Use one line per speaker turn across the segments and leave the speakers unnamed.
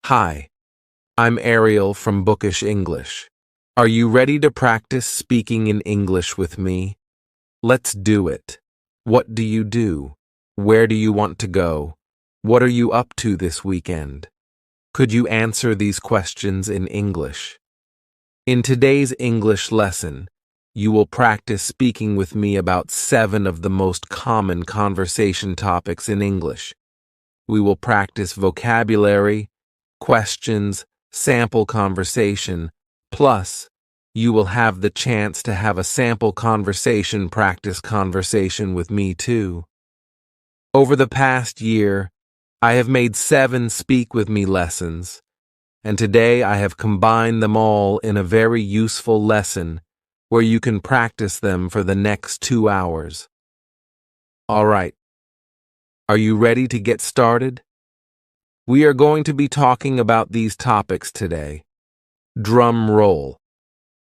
Hi, I'm Ariel from Bookish English. Are you ready to practice speaking in English with me? Let's do it. What do you do? Where do you want to go? What are you up to this weekend? Could you answer these questions in English? In today's English lesson, you will practice speaking with me about 7 of the most common conversation topics in English. We will practice vocabulary, questions, sample conversation, plus you will have the chance to have a sample conversation practice conversation with me too. Over the past year, I have made 7 Speak With Me lessons, and today I have combined them all in a very useful lesson where you can practice them for the next 2 hours. All right. Are you ready to get started? We are going to be talking about these topics today. Drum roll.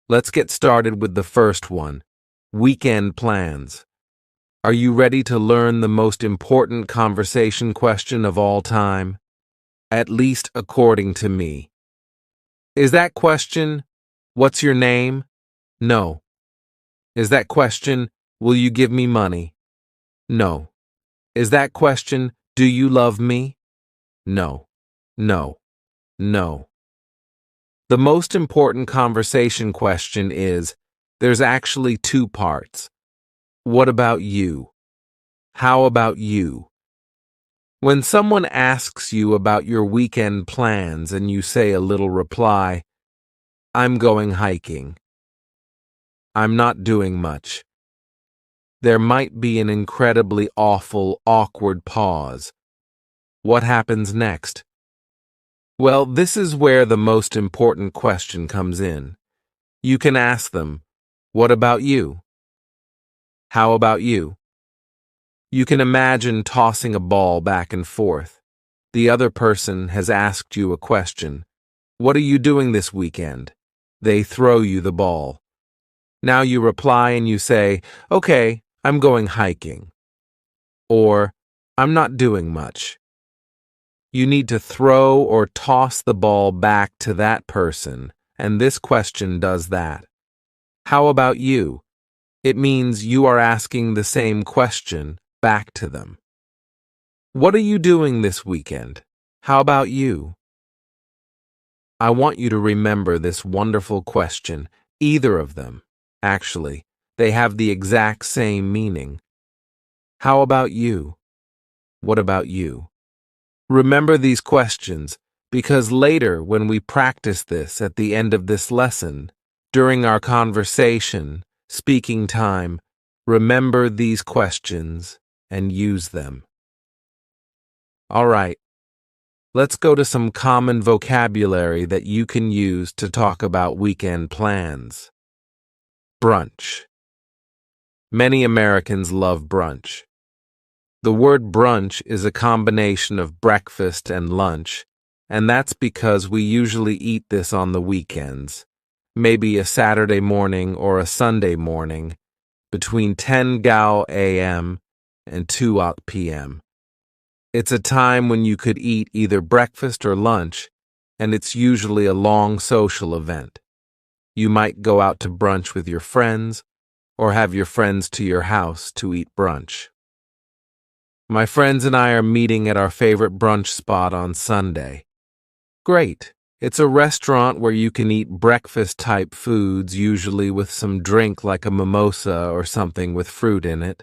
Let's get started with the first one, weekend plans. Are you ready to learn the most important conversation question of all time? At least according to me. Is that question, what's your name? No. Is that question, will you give me money? No. Is that question, do you love me? No. No. No. The most important conversation question is, there's actually 2 parts. What about you? How about you? When someone asks you about your weekend plans and you say a little reply, I'm going hiking. I'm not doing much. There might be an incredibly awful, awkward pause. What happens next? Well, this is where the most important question comes in. You can ask them, what about you? How about you? You can imagine tossing a ball back and forth. The other person has asked you a question. What are you doing this weekend? They throw you the ball. Now you reply and you say, okay, I'm going hiking. Or, I'm not doing much. You need to throw or toss the ball back to that person, and this question does that. How about you? It means you are asking the same question back to them. What are you doing this weekend? How about you? I want you to remember this wonderful question, either of them. Actually, they have the exact same meaning. How about you? What about you? Remember these questions, because later when we practice this at the end of this lesson, during our conversation, speaking time, remember these questions and use them. All right, let's go to some common vocabulary that you can use to talk about weekend plans. Brunch. Many Americans love brunch. The word brunch is a combination of breakfast and lunch, and that's because we usually eat this on the weekends, maybe a Saturday morning or a Sunday morning, between 10 gal a.m. and 2 p.m. It's a time when you could eat either breakfast or lunch, and it's usually a long social event. You might go out to brunch with your friends, or have your friends to your house to eat brunch. My friends and I are meeting at our favorite brunch spot on Sunday. Great. It's a restaurant where you can eat breakfast-type foods, usually with some drink like a mimosa or something with fruit in it.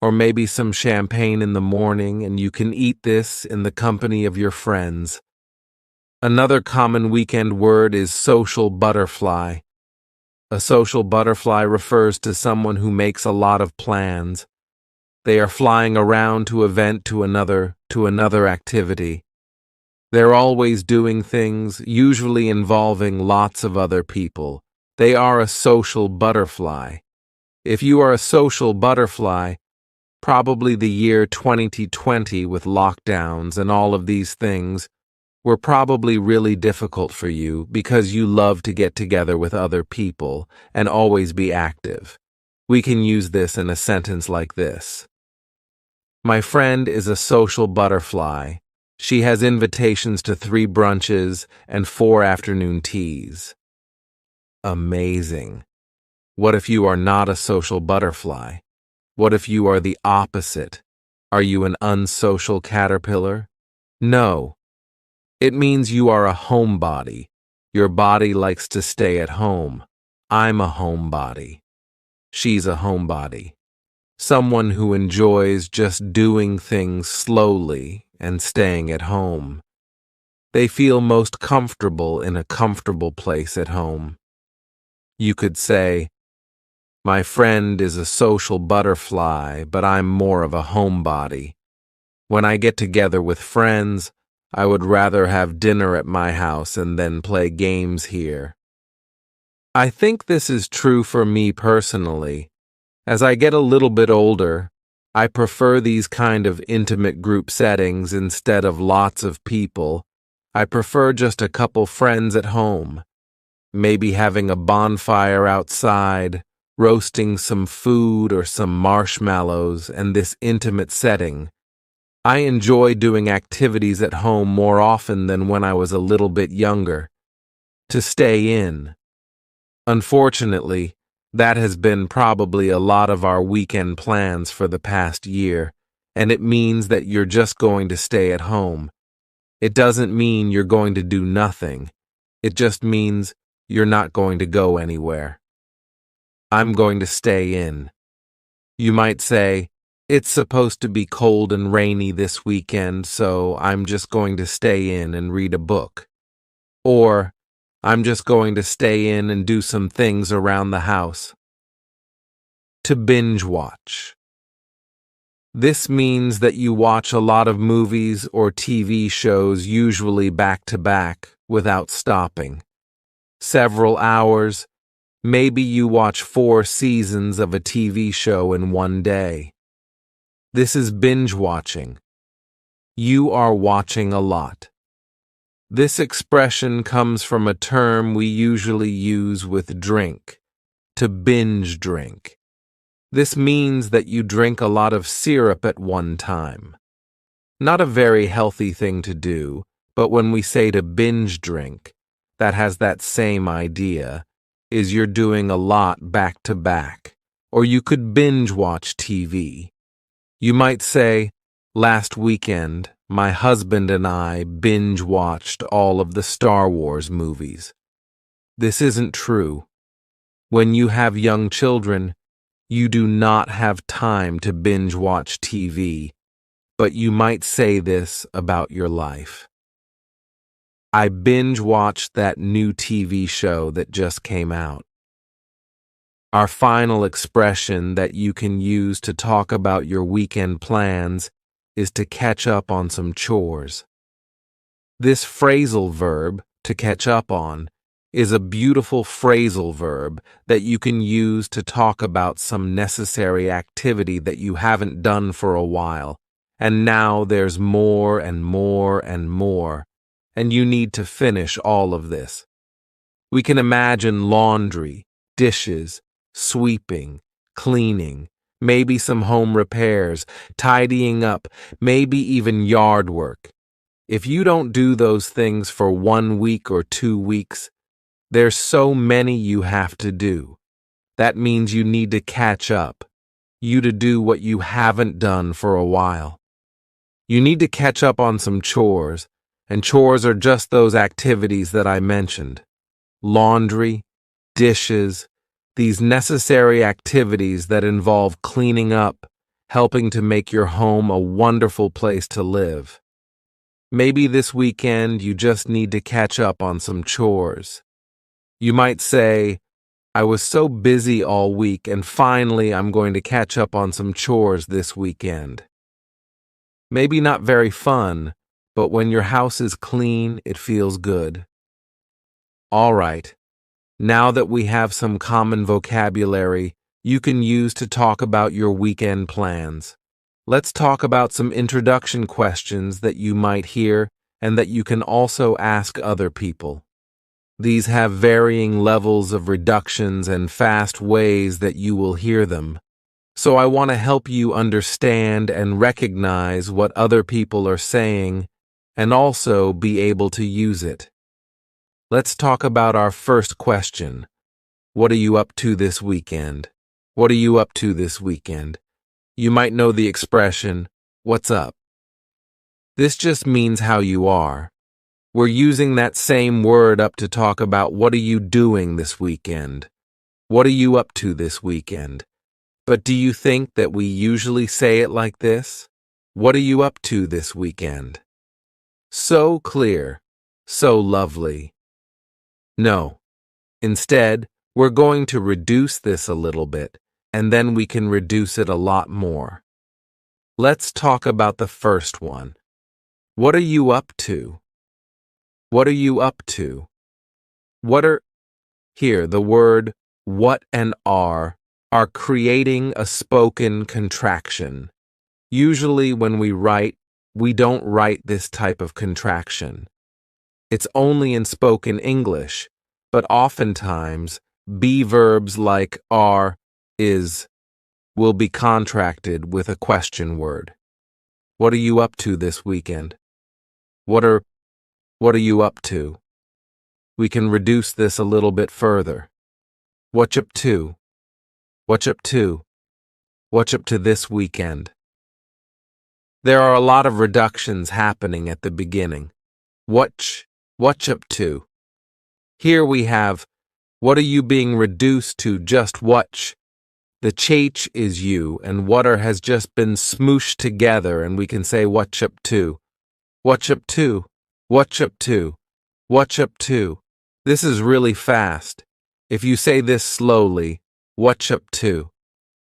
Or maybe some champagne in the morning, and you can eat this in the company of your friends. Another common weekend word is social butterfly. A social butterfly refers to someone who makes a lot of plans. They are flying around to event to another activity. They're always doing things, usually involving lots of other people. They are a social butterfly. If you are a social butterfly, probably the year 2020 with lockdowns and all of these things were probably really difficult for you because you love to get together with other people and always be active. We can use this in a sentence like this. My friend is a social butterfly. She has invitations to 3 brunches and 4 afternoon teas. Amazing. What if you are not a social butterfly? What if you are the opposite? Are you an unsocial caterpillar? No. It means you are a homebody. Your body likes to stay at home. I'm a homebody. She's a homebody. Someone who enjoys just doing things slowly and staying at home. They feel most comfortable in a comfortable place at home. You could say, my friend is a social butterfly, but I'm more of a homebody. When I get together with friends, I would rather have dinner at my house and then play games here. I think this is true for me personally. As I get a little bit older, I prefer these kind of intimate group settings instead of lots of people. I prefer just a couple friends at home, maybe having a bonfire outside, roasting some food or some marshmallows, and this intimate setting. I enjoy doing activities at home more often than when I was a little bit younger. To stay in. Unfortunately, that has been probably a lot of our weekend plans for the past year, and it means that you're just going to stay at home. It doesn't mean you're going to do nothing. It just means you're not going to go anywhere. I'm going to stay in. You might say, it's supposed to be cold and rainy this weekend, so I'm just going to stay in and read a book. Or, I'm just going to stay in and do some things around the house. To binge watch. This means that you watch a lot of movies or TV shows, usually back to back, without stopping. Several hours, maybe you watch 4 seasons of a TV show in one day. This is binge watching. You are watching a lot. This expression comes from a term we usually use with drink, to binge drink. This means that you drink a lot of syrup at one time. Not a very healthy thing to do, but when we say to binge drink, that has that same idea, is you're doing a lot back to back, or you could binge watch TV. You might say, last weekend, my husband and I binge watched all of the Star Wars movies. This isn't true. When you have young children, you do not have time to binge watch TV, but you might say this about your life. I binge watched that new TV show that just came out. Our final expression that you can use to talk about your weekend plans is to catch up on some chores. This phrasal verb, to catch up on, is a beautiful phrasal verb that you can use to talk about some necessary activity that you haven't done for a while, and now there's more and more and more, and you need to finish all of this. We can imagine laundry, dishes, sweeping, cleaning, maybe some home repairs, tidying up, maybe even yard work. If you don't do those things for 1 week or 2 weeks, there's so many you have to do. That means you need to catch up, you to do what you haven't done for a while. You need to catch up on some chores, and chores are just those activities that I mentioned. Laundry, dishes, these necessary activities that involve cleaning up, helping to make your home a wonderful place to live. Maybe this weekend you just need to catch up on some chores. You might say, I was so busy all week and finally I'm going to catch up on some chores this weekend. Maybe not very fun, but when your house is clean, it feels good. All right. Now that we have some common vocabulary you can use to talk about your weekend plans, let's talk about some introduction questions that you might hear and that you can also ask other people. These have varying levels of reductions and fast ways that you will hear them. So I want to help you understand and recognize what other people are saying and also be able to use it. Let's talk about our first question. What are you up to this weekend? What are you up to this weekend? You might know the expression, what's up? This just means how you are. We're using that same word up to talk about what are you doing this weekend? What are you up to this weekend? But do you think that we usually say it like this? What are you up to this weekend? So clear, so lovely. No. Instead, we're going to reduce this a little bit, and then we can reduce it a lot more. Let's talk about the first one. What are you up to? What are you up to? Here, the word what and are creating a spoken contraction. Usually when we write, we don't write this type of contraction. It's only in spoken English, but oftentimes, be verbs like are, is, will be contracted with a question word. What are you up to this weekend? What are you up to? We can reduce this a little bit further. What up to? What up to? What up to this weekend? There are a lot of reductions happening at the beginning. What up to? Here we have, what are you being reduced to just what? The ch is you, and water has just been smooshed together, and we can say what up to? What up to? What up to? What up to? This is really fast. If you say this slowly, what up to?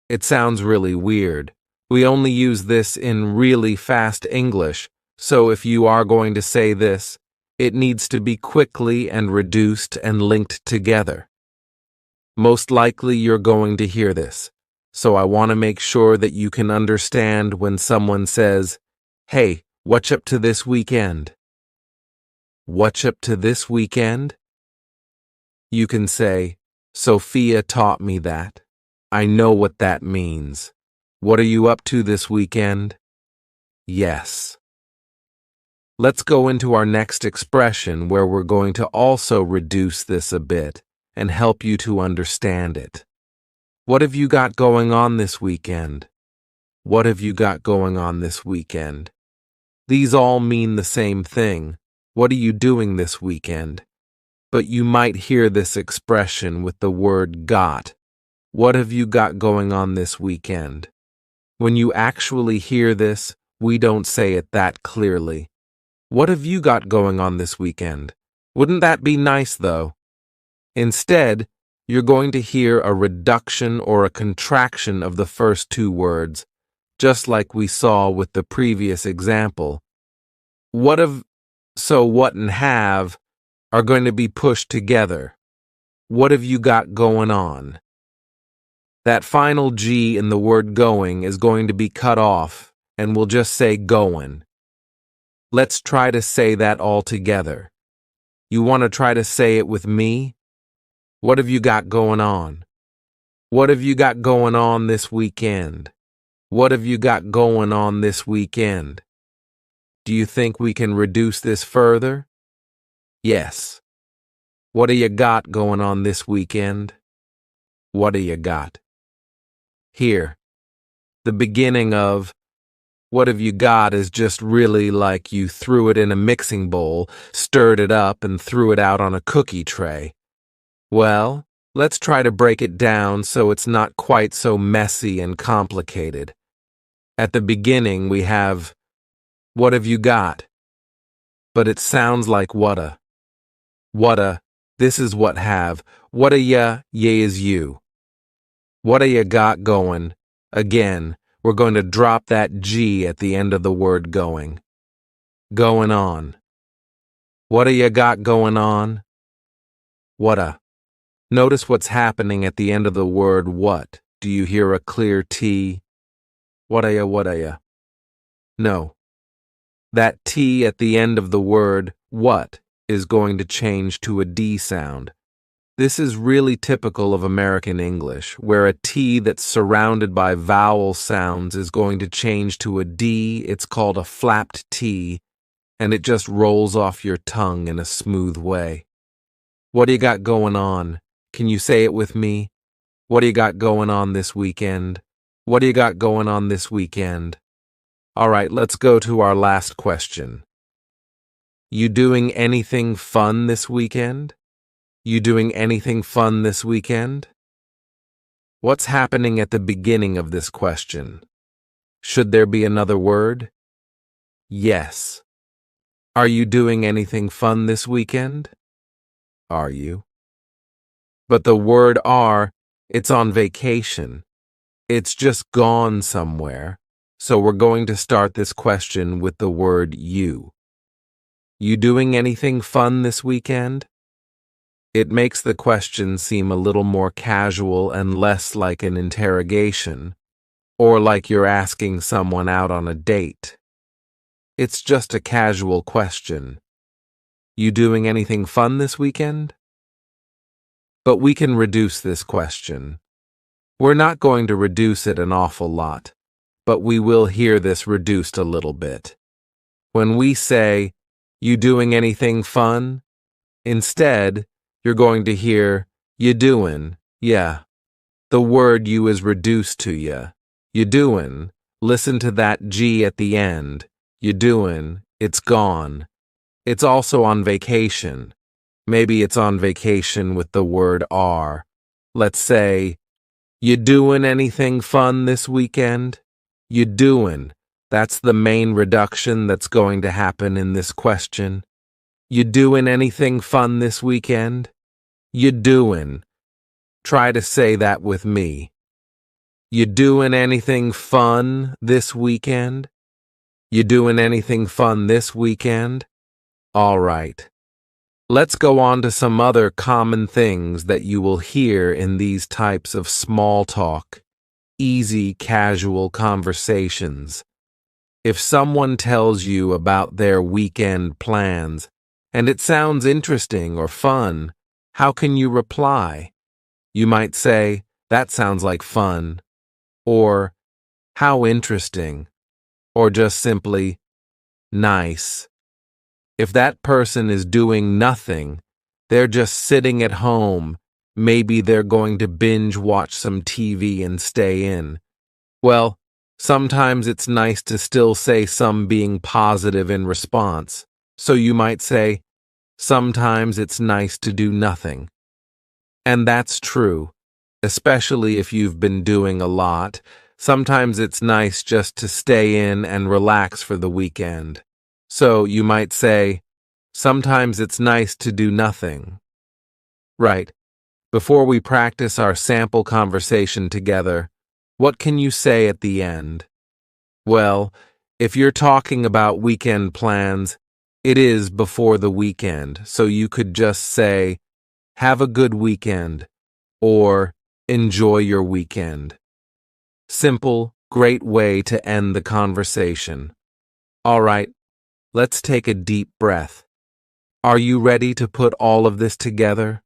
It sounds really weird. We only use this in really fast English, so if you are going to say this, it needs to be quickly and reduced and linked together. Most likely you're going to hear this, so I want to make sure that you can understand when someone says, "Hey, what's up to this weekend?" What's up to this weekend? You can say, Sophia taught me that. I know what that means. What are you up to this weekend? Yes. Let's go into our next expression where we're going to also reduce this a bit and help you to understand it. What have you got going on this weekend? What have you got going on this weekend? These all mean the same thing. What are you doing this weekend? But you might hear this expression with the word got. What have you got going on this weekend? When you actually hear this, we don't say it that clearly. What have you got going on this weekend? Wouldn't that be nice, though? Instead, you're going to hear a reduction or a contraction of the first two words, just like we saw with the previous example. What and have are going to be pushed together. What have you got going on? That final G in the word going is going to be cut off, and we'll just say goin'. Let's try to say that all together. You want to try to say it with me? What have you got going on? What have you got going on this weekend? What have you got going on this weekend? Do you think we can reduce this further? Yes. What do you got going on this weekend? What do you got? Here, the beginning of what have you got is just really like you threw it in a mixing bowl, stirred it up, and threw it out on a cookie tray. Well, let's try to break it down so it's not quite so messy and complicated. At the beginning, we have, what have you got? But it sounds like whata. Whata, this is what have. Whata ya is you. Whata ya got going? Again, we're going to drop that G at the end of the word going. Going on. Whata ya got going on? Whata. Notice what's happening at the end of the word what. Do you hear a clear T? Whata ya? No. That T at the end of the word what is going to change to a D sound. This is really typical of American English, where a T that's surrounded by vowel sounds is going to change to a D. It's called a flapped T. and it just rolls off your tongue in a smooth way. What do you got going on? Can you say it with me? What do you got going on this weekend? What do you got going on this weekend? All right, let's go to our last question. You doing anything fun this weekend? You doing anything fun this weekend? What's happening at the beginning of this question? Should there be another word? Yes. Are you doing anything fun this weekend? Are you? But the word are, it's on vacation. It's just gone somewhere. So we're going to start this question with the word you. You doing anything fun this weekend? It makes the question seem a little more casual and less like an interrogation, or like you're asking someone out on a date. It's just a casual question. You doing anything fun this weekend? But we can reduce this question. We're not going to reduce it an awful lot, but we will hear this reduced a little bit. When we say, you doing anything fun? Instead, you're going to hear, you doing, yeah. The word you is reduced to ya. You doing, listen to that G at the end. You doing, it's gone. It's also on vacation. Maybe it's on vacation with the word are. Let's say, you doing anything fun this weekend? You doing. That's the main reduction that's going to happen in this question. You doing anything fun this weekend? You doing. Try to say that with me. You doing anything fun this weekend? You doing anything fun this weekend? All right. Let's go on to some other common things that you will hear in these types of small talk, easy, casual conversations. If someone tells you about their weekend plans, and it sounds interesting or fun, how can you reply? You might say, that sounds like fun, or how interesting, or just simply, nice. If that person is doing nothing, they're just sitting at home, maybe they're going to binge watch some TV and stay in. Well, sometimes it's nice to still say some being positive in response. So you might say, sometimes it's nice to do nothing. And that's true, especially if you've been doing a lot. Sometimes it's nice just to stay in and relax for the weekend. So you might say, sometimes it's nice to do nothing. Right. Before we practice our sample conversation together, what can you say at the end? Well, if you're talking about weekend plans, it is before the weekend, so you could just say, have a good weekend, or enjoy your weekend. Simple, great way to end the conversation. All right, let's take a deep breath. Are you ready to put all of this together?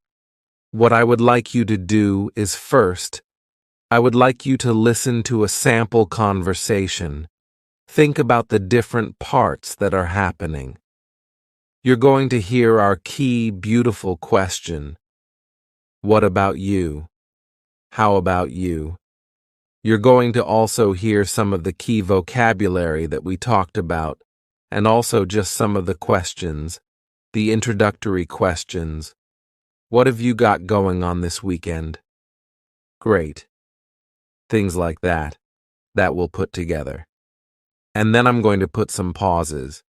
What I would like you to do is first, I would like you to listen to a sample conversation. Think about the different parts that are happening. You're going to hear our key, beautiful question. What about you? How about you? You're going to also hear some of the key vocabulary that we talked about, and also just some of the questions, the introductory questions. What have you got going on this weekend? Great. Things like that we'll put together. And then I'm going to put some pauses,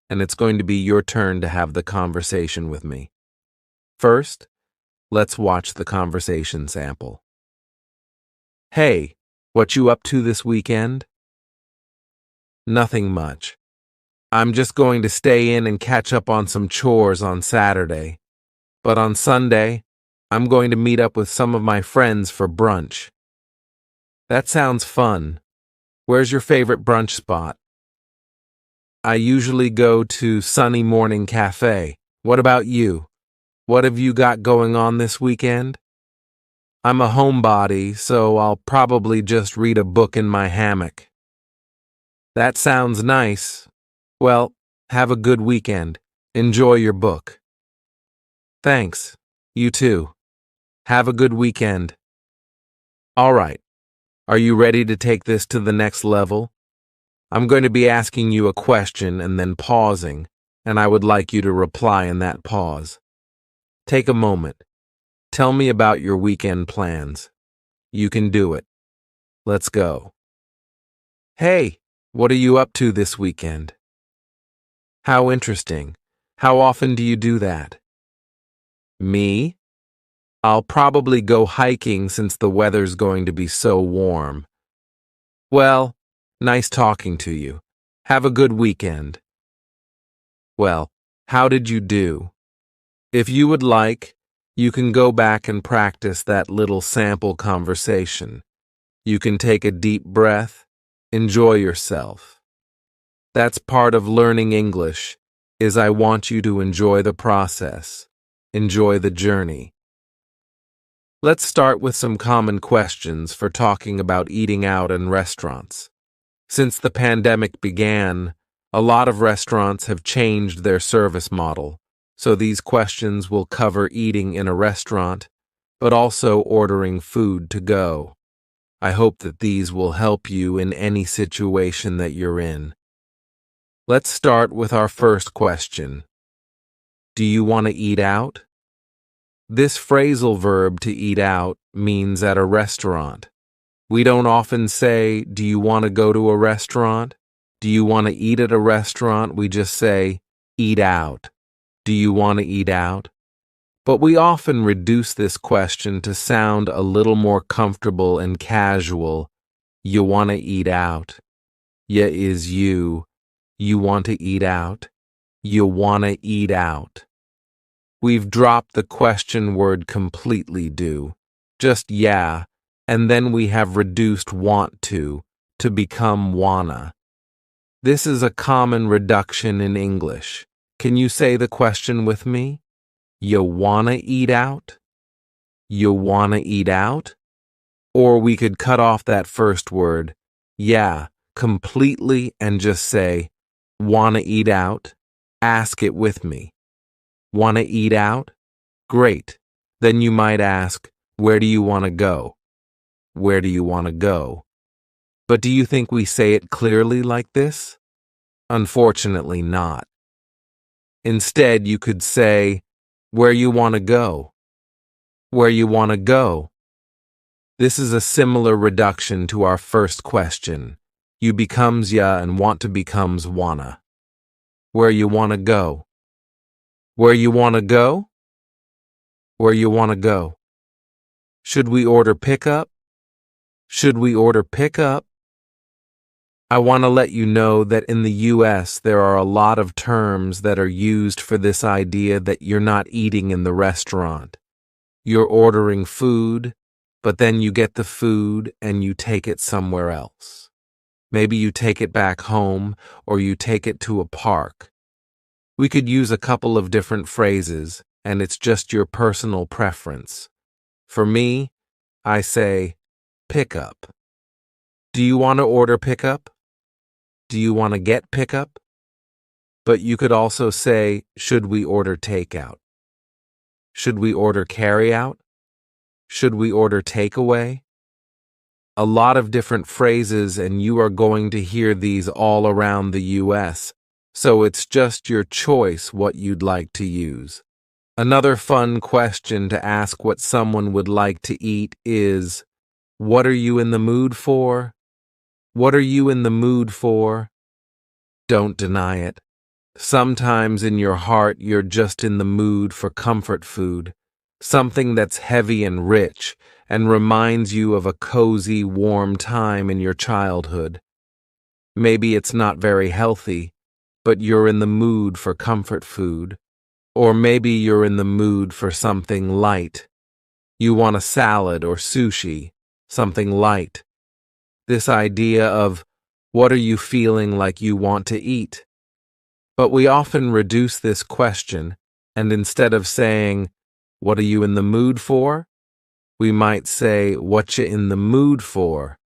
and it's going to be your turn to have the conversation with me. First, let's watch the conversation sample. Hey, what you up to this weekend? Nothing much. I'm just going to stay in and catch up on some chores on Saturday. But on Sunday, I'm going to meet up with some of my friends for brunch. That sounds fun. Where's your favorite brunch spot? I usually go to Sunny Morning Cafe. What about you? What have you got going on this weekend? I'm a homebody, so I'll probably just read a book in my hammock. That sounds nice. Well, Have a good weekend. Enjoy your book. Thanks. You too. Have a good weekend. All right. Are you ready to take this to the next level? I'm going to be asking you a question and then pausing, and I would like you to reply in that pause. Take a moment. Tell me about your weekend plans. You can do it. Let's go. Hey, what are you up to this weekend? How interesting. How often do you do that? Me? I'll probably go hiking since the weather's going to be so warm. Well, nice talking to you. Have a good weekend. Well, how did you do? If you would like, you can go back and practice that little sample conversation. You can take a deep breath, enjoy yourself. That's part of learning English, is I want you to enjoy the process, enjoy the journey. Let's start with some common questions for talking about eating out in restaurants. Since the pandemic began, a lot of restaurants have changed their service model, so these questions will cover eating in a restaurant, but also ordering food to go. I hope that these will help you in any situation that you're in. Let's start with our first question. Do you want to eat out? This phrasal verb to eat out means at a restaurant. We don't often say, do you want to go to a restaurant? Do you want to eat at a restaurant? We just say, eat out. Do you want to eat out? But we often reduce this question to sound a little more comfortable and casual. You want to eat out. Ya is you. You want to eat out. You want to eat out. We've dropped the question word completely, do. Just yeah, and then we have reduced want to become wanna. This is a common reduction in English. Can you say the question with me? You wanna eat out? You wanna eat out? Or we could cut off that first word, yeah, completely and just say, wanna eat out? Ask it with me. Want to eat out? Great. Then you might ask, where do you want to go? Where do you want to go? But do you think we say it clearly like this? Unfortunately not. Instead, you could say, where you want to go? Where you want to go? This is a similar reduction to our first question. You becomes ya and want to becomes wanna. Where you want to go? Where you want to go? Where you want to go? Should we order pickup? Should we order pickup? I want to let you know that in the US there are a lot of terms that are used for this idea that you're not eating in the restaurant. You're ordering food, but then you get the food and you take it somewhere else. Maybe you take it back home or you take it to a park. We could use a couple of different phrases, and it's just your personal preference. For me, I say, pickup. Do you want to order pickup? Do you want to get pickup? But you could also say, should we order takeout? Should we order carryout? Should we order takeaway? A lot of different phrases, and you are going to hear these all around the US. So it's just your choice what you'd like to use. Another fun question to ask what someone would like to eat is, what are you in the mood for? What are you in the mood for? Don't deny it. Sometimes in your heart you're just in the mood for comfort food, something that's heavy and rich and reminds you of a cozy, warm time in your childhood. Maybe it's not very healthy, but you're in the mood for comfort food. Or maybe you're in the mood for something light. You want a salad or sushi, something light. This idea of, what are you feeling like you want to eat? But we often reduce this question, and instead of saying, what are you in the mood for? We might say, what you in the mood for?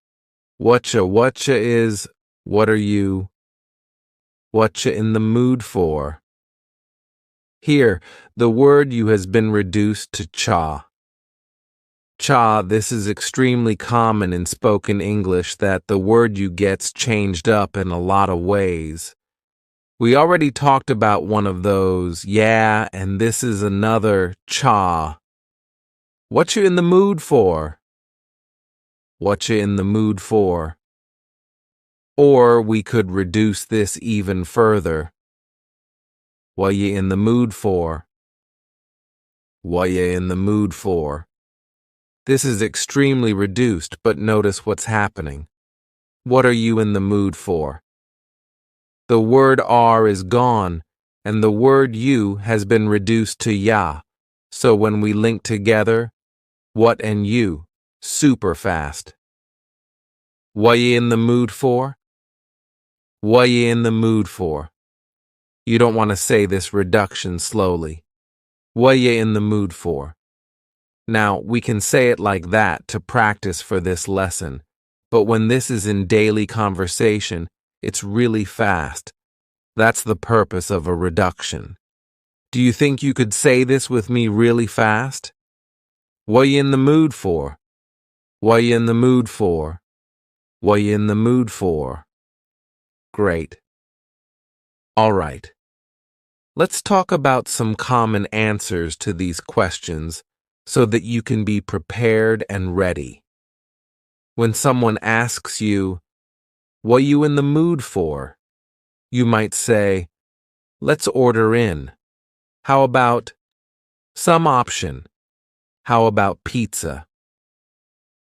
Whatcha is, what are you? What you in the mood for? Here, the word you has been reduced to cha. Cha, this is extremely common in spoken English that the word you gets changed up in a lot of ways. We already talked about one of those, yeah, and this is another cha. What you in the mood for? What you in the mood for? Or we could reduce this even further. What you in the mood for? What you in the mood for? This is extremely reduced, but notice what's happening. What are you in the mood for? The word are is gone, and the word you has been reduced to ya. So when we link together, what and you, super fast. What you in the mood for? What you in the mood for? You don't want to say this reduction slowly. What you in the mood for? Now, we can say it like that to practice for this lesson, but when this is in daily conversation, it's really fast. That's the purpose of a reduction. Do you think you could say this with me really fast? What you in the mood for? What you in the mood for? What you in the mood for? Great. All right. Let's talk about some common answers to these questions so that you can be prepared and ready. When someone asks you, "What you in the mood for?" you might say, "Let's order in." How about some option? How about pizza?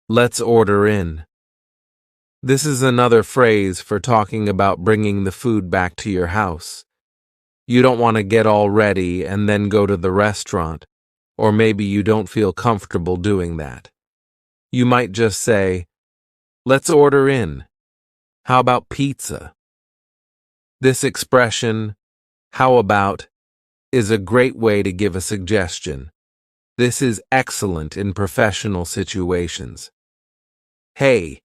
Let's order in. This is another phrase for talking about bringing the food back to your house. You don't want to get all ready and then go to the restaurant, or maybe you don't feel comfortable doing that. You might just say, "Let's order in. How about pizza?" This expression, "how about," is a great way to give a suggestion. This is excellent in professional situations. Hey,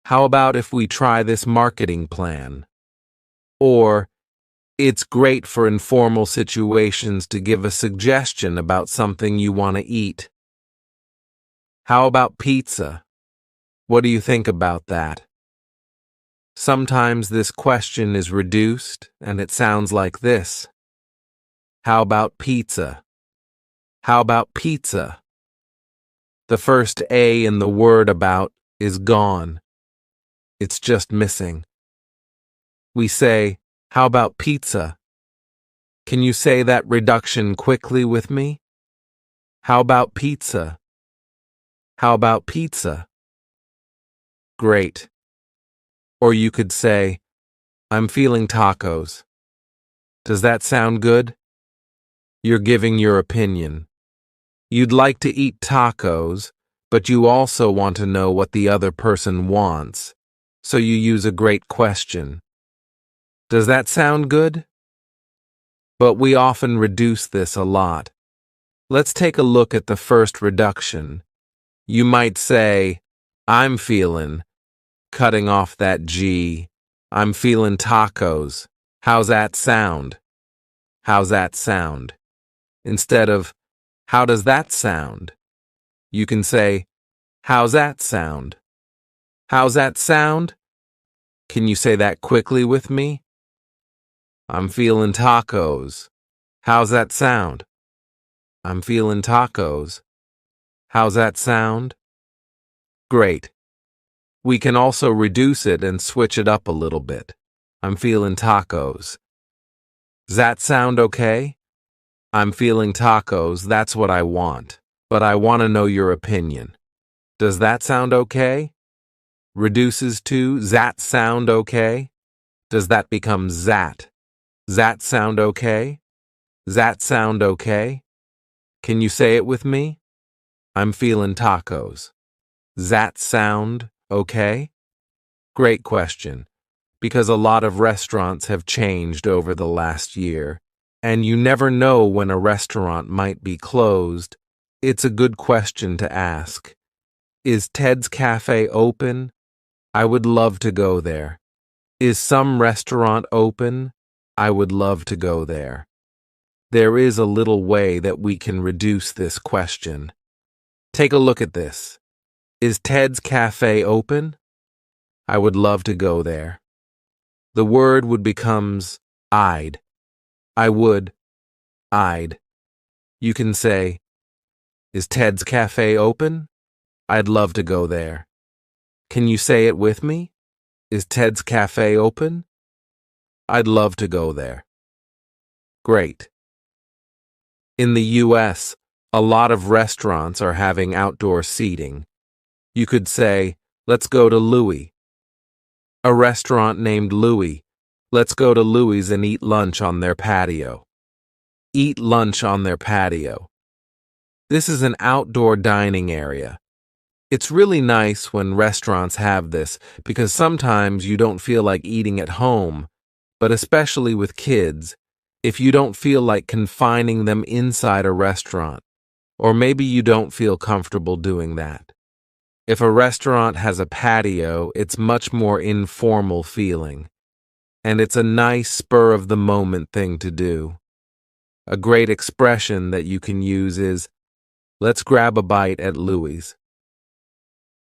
how about if we try this marketing plan? Or, it's great for informal situations to give a suggestion about something you want to eat. How about pizza? What do you think about that? Sometimes this question is reduced and it sounds like this. How about pizza? How about pizza? The first A in the word about is gone. It's just missing. We say, "How about pizza?" Can you say that reduction quickly with me? How about pizza? How about pizza? Great. Or you could say, "I'm feeling tacos." Does that sound good? You're giving your opinion. You'd like to eat tacos, but you also want to know what the other person wants, so you use a great question. Does that sound good? But we often reduce this a lot. Let's take a look at the first reduction. You might say, "I'm feeling," cutting off that G. "I'm feeling tacos." How's that sound? How's that sound? Instead of, "How does that sound?" you can say, "How's that sound?" How's that sound? Can you say that quickly with me? I'm feeling tacos. How's that sound? I'm feeling tacos. How's that sound? Great. We can also reduce it and switch it up a little bit. I'm feeling tacos. Does that sound okay? I'm feeling tacos, that's what I want, but I want to know your opinion. Does that sound okay? Reduces to, "Zat sound okay?" Does that become zat? Zat sound okay? Zat sound okay? Can you say it with me? I'm feeling tacos. Zat sound okay? Great question, because a lot of restaurants have changed over the last year, and you never know when a restaurant might be closed. It's a good question to ask. Is Ted's Cafe open? I would love to go there. Is some restaurant open? I would love to go there. There is a little way that we can reduce this question. Take a look at this. Is Ted's Cafe open? I would love to go there. The word would becomes I'd. I would, I'd. You can say, is Ted's Cafe open? I'd love to go there. Can you say it with me? Is Ted's Cafe open? I'd love to go there. Great. In the U.S., a lot of restaurants are having outdoor seating. You could say, let's go to Louis. A restaurant named Louis. Let's go to Louis and eat lunch on their patio. Eat lunch on their patio. This is an outdoor dining area. It's really nice when restaurants have this because sometimes you don't feel like eating at home, but especially with kids, if you don't feel like confining them inside a restaurant, or maybe you don't feel comfortable doing that. If a restaurant has a patio, it's much more informal feeling, and it's a nice spur-of-the-moment thing to do. A great expression that you can use is, let's grab a bite at Louis.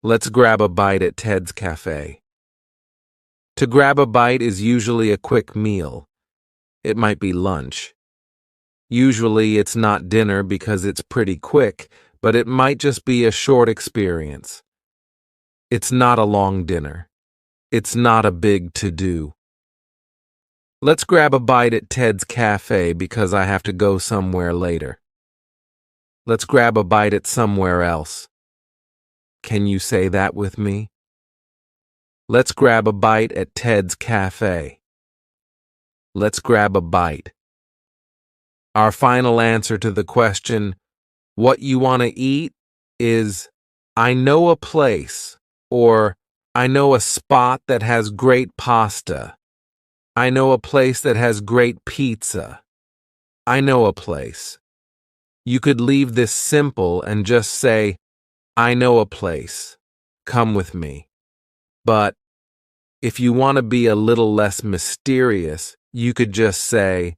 Let's grab a bite at Ted's Cafe. To grab a bite is usually a quick meal. It might be lunch. Usually it's not dinner because it's pretty quick, but it might just be a short experience. It's not a long dinner. It's not a big to-do. Let's grab a bite at Ted's Cafe because I have to go somewhere later. Let's grab a bite at somewhere else. Can you say that with me? Let's grab a bite at Ted's Cafe. Let's grab a bite. Our final answer to the question, what you want to eat, is, I know a place, or I know a spot that has great pasta. I know a place that has great pizza. I know a place. You could leave this simple and just say, I know a place. Come with me. But if you want to be a little less mysterious, you could just say,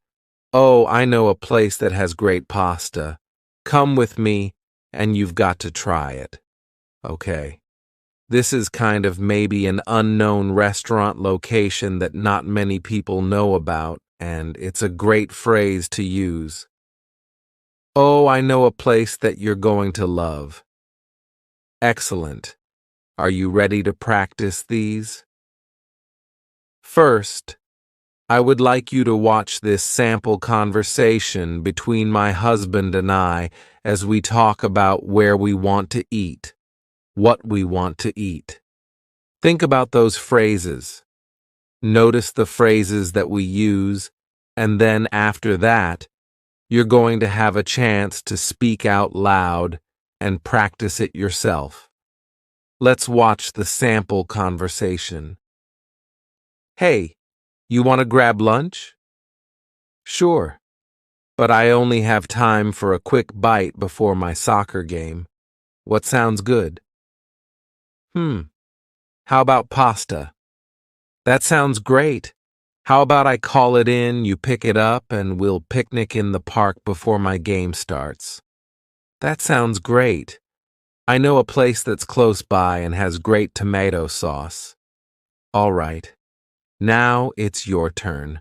oh, I know a place that has great pasta. Come with me, and you've got to try it. Okay. This is kind of maybe an unknown restaurant location that not many people know about, and it's a great phrase to use. Oh, I know a place that you're going to love. Excellent. Are you ready to practice these? First, I would like you to watch this sample conversation between my husband and I as we talk about where we want to eat, what we want to eat. Think about those phrases. Notice the phrases that we use, and then after that, you're going to have a chance to speak out loud and practice it yourself. Let's watch the sample conversation. Hey, you want to grab lunch? Sure, but I only have time for a quick bite before my soccer game. What sounds good? How about pasta? That sounds great. How about I call it in, you pick it up, and we'll picnic in the park before my game starts? That sounds great. I know a place that's close by and has great tomato sauce. All right. Now it's your turn.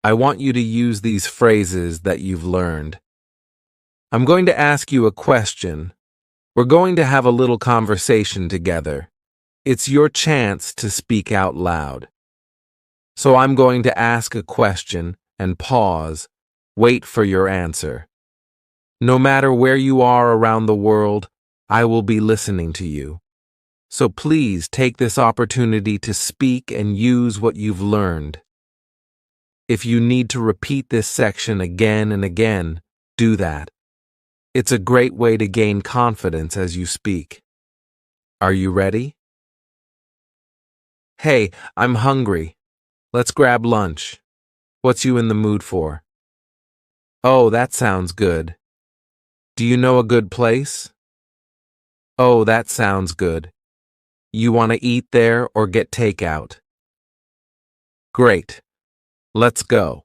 I want you to use these phrases that you've learned. I'm going to ask you a question. We're going to have a little conversation together. It's your chance to speak out loud. So I'm going to ask a question and pause. Wait for your answer. No matter where you are around the world, I will be listening to you. So please take this opportunity to speak and use what you've learned. If you need to repeat this section again and again, do that. It's a great way to gain confidence as you speak. Are you ready? Hey, I'm hungry. Let's grab lunch. What's you in the mood for? Oh, that sounds good. Do you know a good place? Oh, that sounds good. You want to eat there or get takeout? Great. Let's go.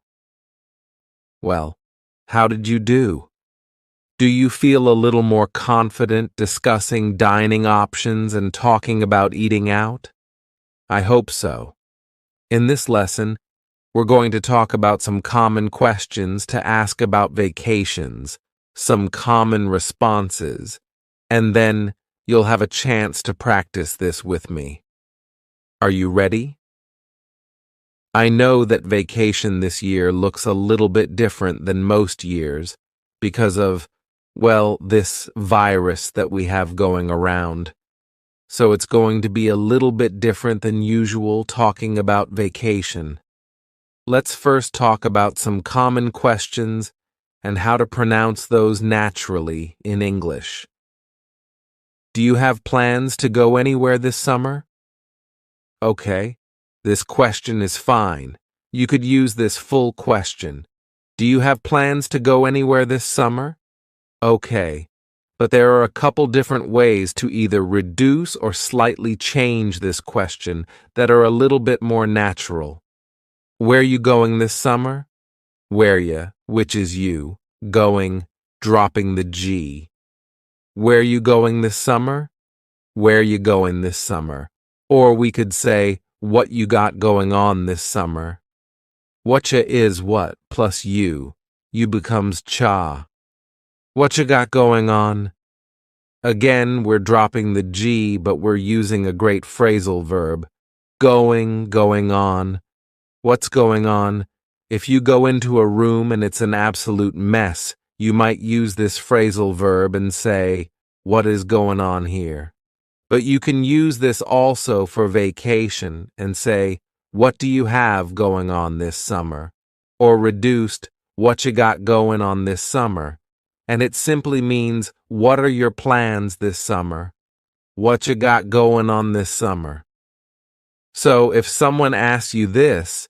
Well, how did you do? Do you feel a little more confident discussing dining options and talking about eating out? I hope so. In this lesson, we're going to talk about some common questions to ask about vacations, some common responses, and then you'll have a chance to practice this with me. Are you ready? I know that vacation this year looks a little bit different than most years because of, well, this virus that we have going around. So it's going to be a little bit different than usual talking about vacation. Let's first talk about some common questions and how to pronounce those naturally in English. Do you have plans to go anywhere this summer? Okay, this question is fine. You could use this full question. Do you have plans to go anywhere this summer? Okay, but there are a couple different ways to either reduce or slightly change this question that are a little bit more natural. Where you going this summer? Where ya, which is you, going, dropping the G. Where you going this summer? Where you going this summer? Or we could say, what you got going on this summer. Whatcha is what plus you becomes cha. What you got going on? Again, we're dropping the G, but we're using a great phrasal verb. Going on. What's going on? If you go into a room and it's an absolute mess, you might use this phrasal verb and say, what is going on here? But you can use this also for vacation and say, what do you have going on this summer? Or reduced, what you got going on this summer? And it simply means, what are your plans this summer? What you got going on this summer? So if someone asks you this,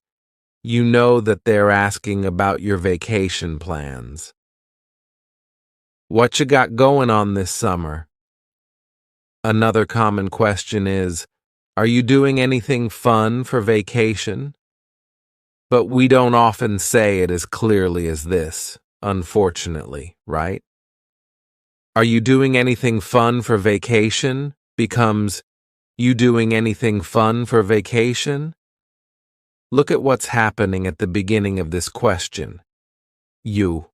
you know that they're asking about your vacation plans. What you got going on this summer? Another common question is, are you doing anything fun for vacation? But we don't often say it as clearly as this, unfortunately, right? Are you doing anything fun for vacation becomes, you doing anything fun for vacation? Look at what's happening at the beginning of this question. You.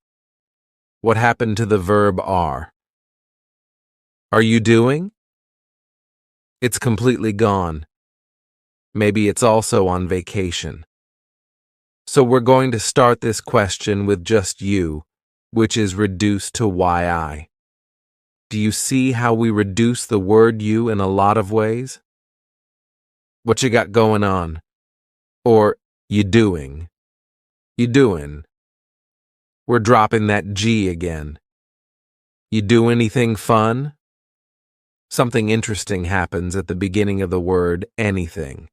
What happened to the verb are? Are you doing? It's completely gone. Maybe it's also on vacation. So we're going to start this question with just you, which is reduced to yi. Do you see how we reduce the word you in a lot of ways? What you got going on? Or you doing? You doing? We're dropping that G again. You do anything fun? Something interesting happens at the beginning of the word anything.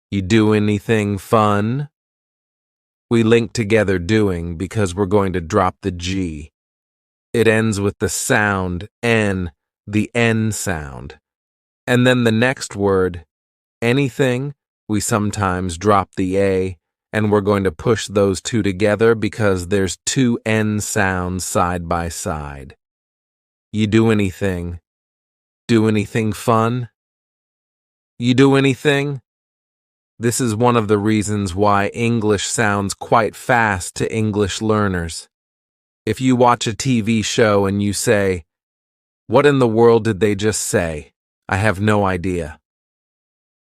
You do anything fun? We link together doing because we're going to drop the G. It ends with the sound N, the N sound. And then the next word, anything, we sometimes drop the A, and we're going to push those two together because there's two N sounds side by side. You do anything? Do anything fun? You do anything? This is one of the reasons why English sounds quite fast to English learners. If you watch a TV show and you say, what in the world did they just say? I have no idea.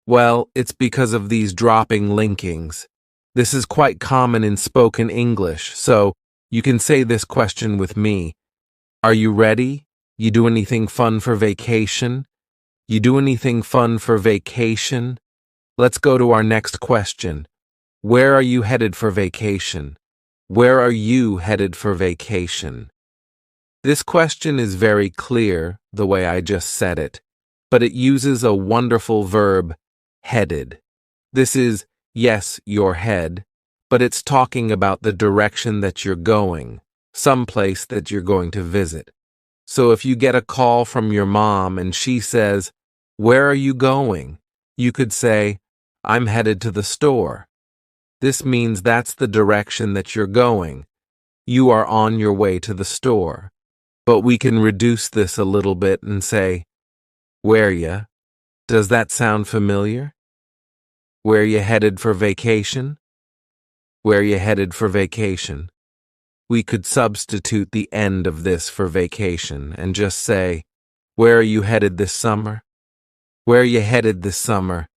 Well, it's because of these dropping linkings. This is quite common in spoken English, so you can say this question with me. Are you ready? You do anything fun for vacation? You do anything fun for vacation? Let's go to our next question. Where are you headed for vacation? Where are you headed for vacation? This question is very clear, the way I just said it, but it uses a wonderful verb, headed. This is, yes, your head, but it's talking about the direction that you're going, someplace that you're going to visit. So if you get a call from your mom and she says, where are you going? You could say, I'm headed to the store. This means that's the direction that you're going, You are on your way to the store. But we can reduce this a little bit and say, where ya? Does that sound familiar? Where you headed for vacation? Where you headed for vacation? We could substitute the end of this for vacation and just say, where are you headed this summer? Where you headed this summer?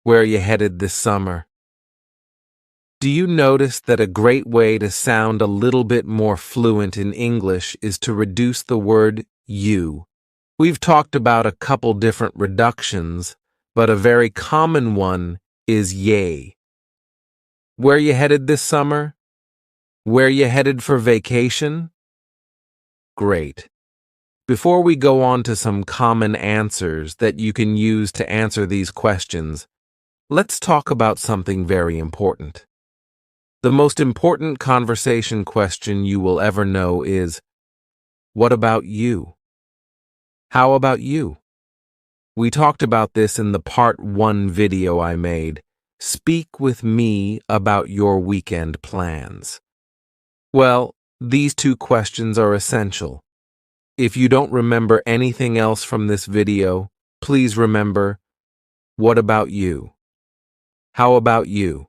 Where you headed this summer? Do you notice that a great way to sound a little bit more fluent in English is to reduce the word you? We've talked about a couple different reductions, but a very common one is yay. Where you headed this summer? Where you headed for vacation? Great. Before we go on to some common answers that you can use to answer these questions, let's talk about something very important. The most important conversation question you will ever know is, what about you? How about you? We talked about this in the Part 1 video I made. Speak with me about your weekend plans. Well, these two questions are essential. If you don't remember anything else from this video, please remember, what about you? How about you?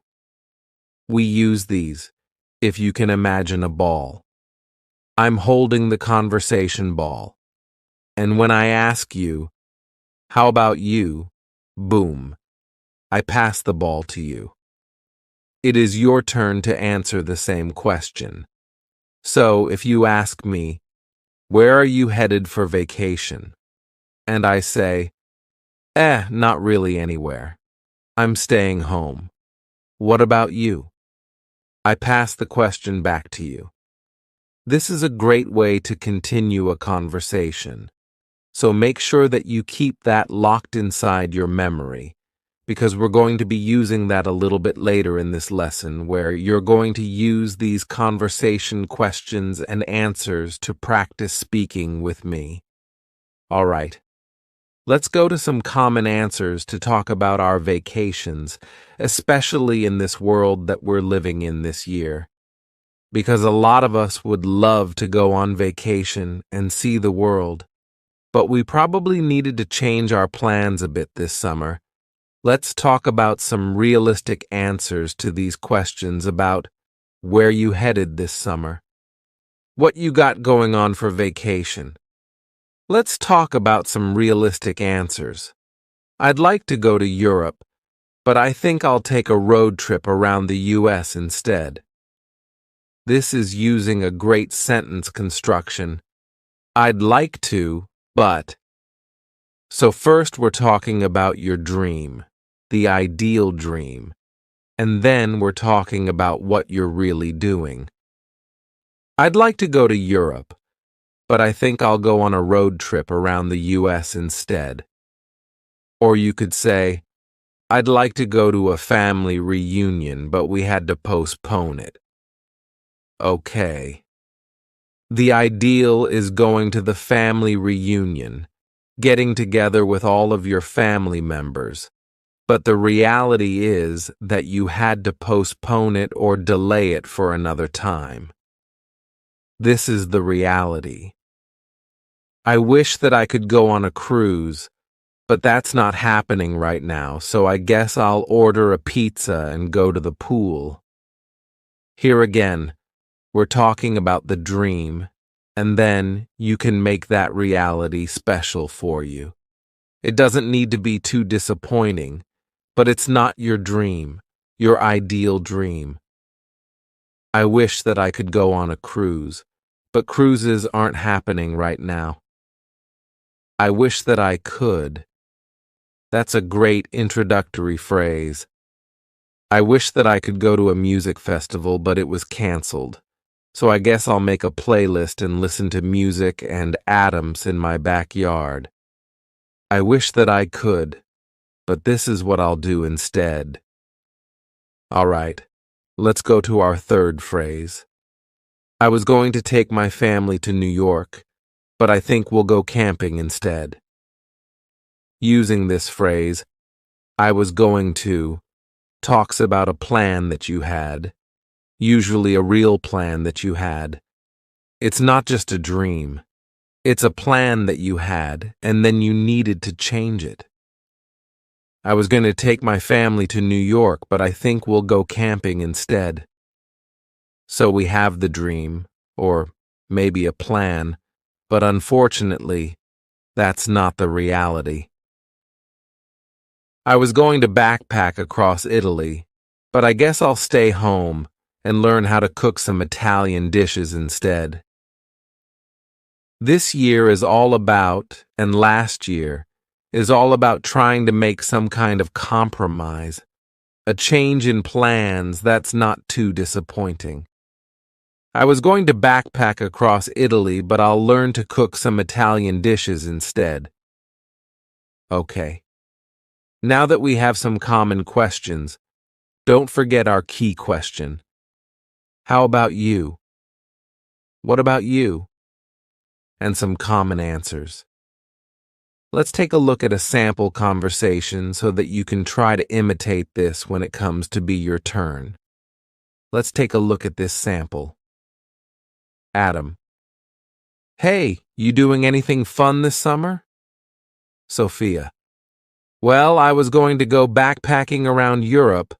We use these, if you can imagine a ball. I'm holding the conversation ball. And when I ask you, how about you? Boom. I pass the ball to you. It is your turn to answer the same question. So if you ask me, where are you headed for vacation? And I say, not really anywhere. I'm staying home. What about you? I pass the question back to you. This is a great way to continue a conversation. So make sure that you keep that locked inside your memory, because we're going to be using that a little bit later in this lesson, where you're going to use these conversation questions and answers to practice speaking with me. All right, let's go to some common answers to talk about our vacations, especially in this world that we're living in this year. Because a lot of us would love to go on vacation and see the world, but we probably needed to change our plans a bit this summer. Let's talk about some realistic answers to these questions about where you headed this summer, what you got going on for vacation. Let's talk about some realistic answers. I'd like to go to Europe, but I think I'll take a road trip around the US instead. This is using a great sentence construction. I'd like to, but. So first we're talking about your dream, the ideal dream, and then we're talking about what you're really doing. I'd like to go to Europe, but I think I'll go on a road trip around the US instead. Or you could say, I'd like to go to a family reunion, but we had to postpone it. Okay. The ideal is going to the family reunion, getting together with all of your family members. But the reality is that you had to postpone it or delay it for another time. This is the reality. I wish that I could go on a cruise, but that's not happening right now, so I guess I'll order a pizza and go to the pool. Here again, we're talking about the dream, and then you can make that reality special for you. It doesn't need to be too disappointing, but it's not your dream, your ideal dream. I wish that I could go on a cruise, but cruises aren't happening right now. I wish that I could. That's a great introductory phrase. I wish that I could go to a music festival, but it was canceled. So I guess I'll make a playlist and listen to music and atoms in my backyard. I wish that I could, but this is what I'll do instead. All right, let's go to our third phrase. I was going to take my family to New York, but I think we'll go camping instead. Using this phrase, I was going to, talks about a plan that you had. usually a real plan that you had. It's not just a dream. It's a plan that you had, and then you needed to change it. I was going to take my family to New York, but I think we'll go camping instead. So we have the dream, or maybe a plan, but unfortunately, that's not the reality. I was going to backpack across Italy, but I guess I'll stay home and learn how to cook some Italian dishes instead. This year is all about, and last year is all about trying to make some kind of compromise, a change in plans that's not too disappointing. I was going to backpack across Italy, but I'll learn to cook some Italian dishes instead. Okay. Now that we have some common questions, don't forget our key question. How about you? What about you? And some common answers. Let's take a look at a sample conversation so that you can try to imitate this when it comes to be your turn. Let's take a look at this sample. Adam. Hey, you doing anything fun this summer? Sophia. Well, I was going to go backpacking around Europe,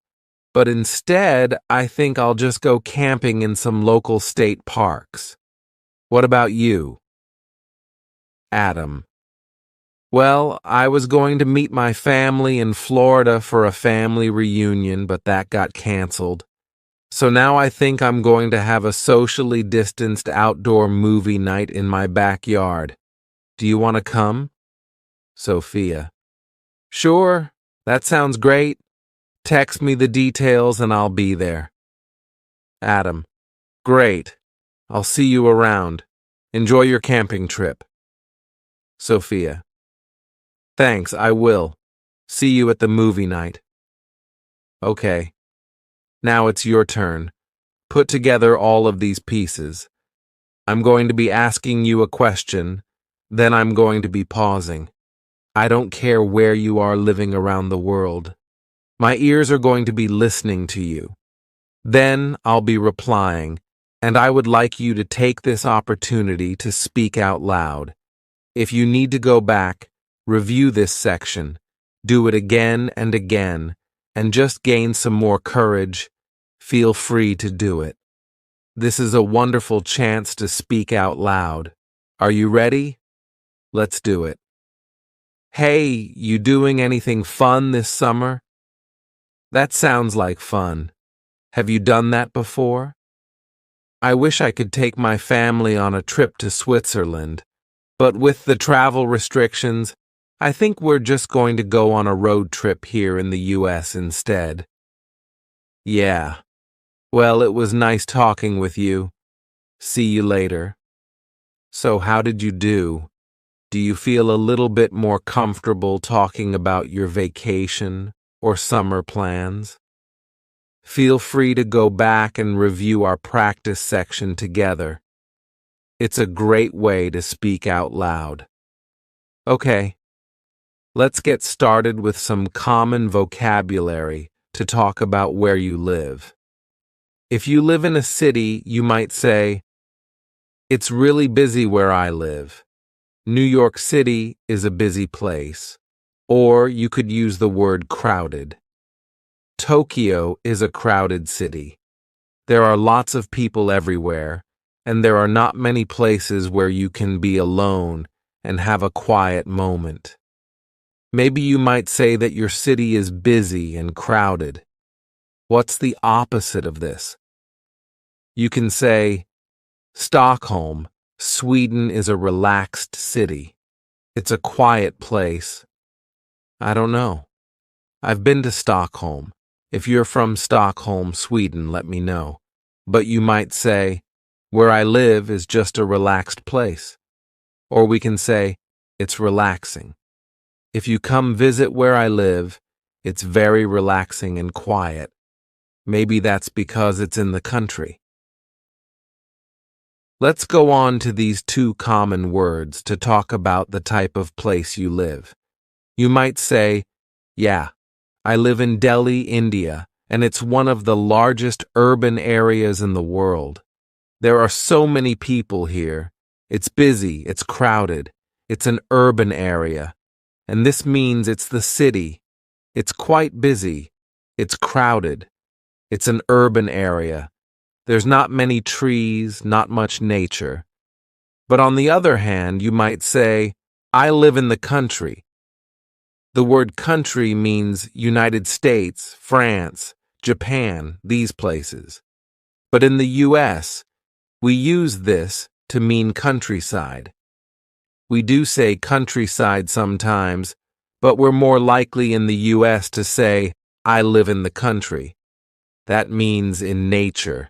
but instead I think I'll just go camping in some local state parks. What about you? Adam. Well, I was going to meet my family in Florida for a family reunion, but that got canceled. So now I think I'm going to have a socially distanced outdoor movie night in my backyard. Do you want to come? Sophia. Sure, that sounds great. Text me the details and I'll be there. Adam. Great. I'll see you around. Enjoy your camping trip. Sophia. Thanks, I will. See you at the movie night. Okay. Now it's your turn. Put together all of these pieces. I'm going to be asking you a question, then I'm going to be pausing. I don't care where you are living around the world. My ears are going to be listening to you. Then I'll be replying, and I would like you to take this opportunity to speak out loud. If you need to go back, review this section, do it again and again, and just gain some more courage. Feel free to do it. This is a wonderful chance to speak out loud. Are you ready? Let's do it. Hey, you doing anything fun this summer? That sounds like fun. Have you done that before? I wish I could take my family on a trip to Switzerland, but with the travel restrictions, I think we're just going to go on a road trip here in the U.S. instead. Yeah. Well, it was nice talking with you. See you later. So how did you do? Do you feel a little bit more comfortable talking about your vacation or summer plans? Feel free to go back and review our practice section together. It's a great way to speak out loud. Okay, let's get started with some common vocabulary to talk about where you live. If you live in a city, you might say, "It's really busy where I live." New York City is a busy place. Or you could use the word crowded. Tokyo is a crowded city. There are lots of people everywhere, and there are not many places where you can be alone and have a quiet moment. Maybe you might say that your city is busy and crowded. What's the opposite of this? You can say, Stockholm, Sweden is a relaxed city. It's a quiet place. I don't know. I've been to Stockholm. If you're from Stockholm, Sweden, let me know. But you might say, where I live is just a relaxed place. Or we can say, it's relaxing. If you come visit where I live, it's very relaxing and quiet. Maybe that's because it's in the country. Let's go on to these two common words to talk about the type of place you live. You might say, yeah, I live in Delhi, India, and it's one of the largest urban areas in the world. There are so many people here. It's busy, it's crowded, it's an urban area, and this means it's the city. It's quite busy, it's crowded, it's an urban area. There's not many trees, not much nature. But on the other hand, you might say, I live in the country. The word country means United States, France, Japan, these places. But in the US, we use this to mean countryside. We do say countryside sometimes, but we're more likely in the US to say, I live in the country. That means in nature.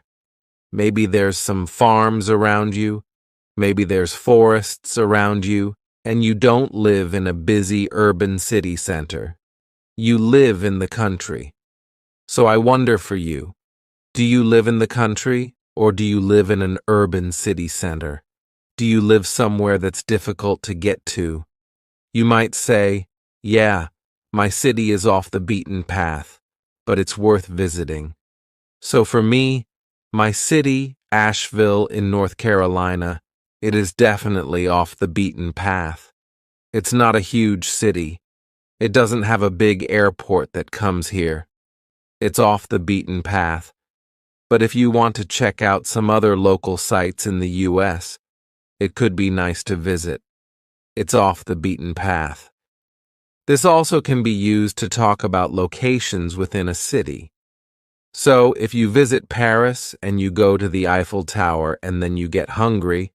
Maybe there's some farms around you, maybe there's forests around you, and you don't live in a busy urban city center. You live in the country. So I wonder for you, do you live in the country or do you live in an urban city center? Do you live somewhere that's difficult to get to? You might say, yeah, my city is off the beaten path, but it's worth visiting. So for me, my city, Asheville in North Carolina, it is definitely off the beaten path. It's not a huge city. It doesn't have a big airport that comes here. It's off the beaten path. But if you want to check out some other local sites in the US, it could be nice to visit. It's off the beaten path. This also can be used to talk about locations within a city. So, if you visit Paris and you go to the Eiffel Tower and then you get hungry,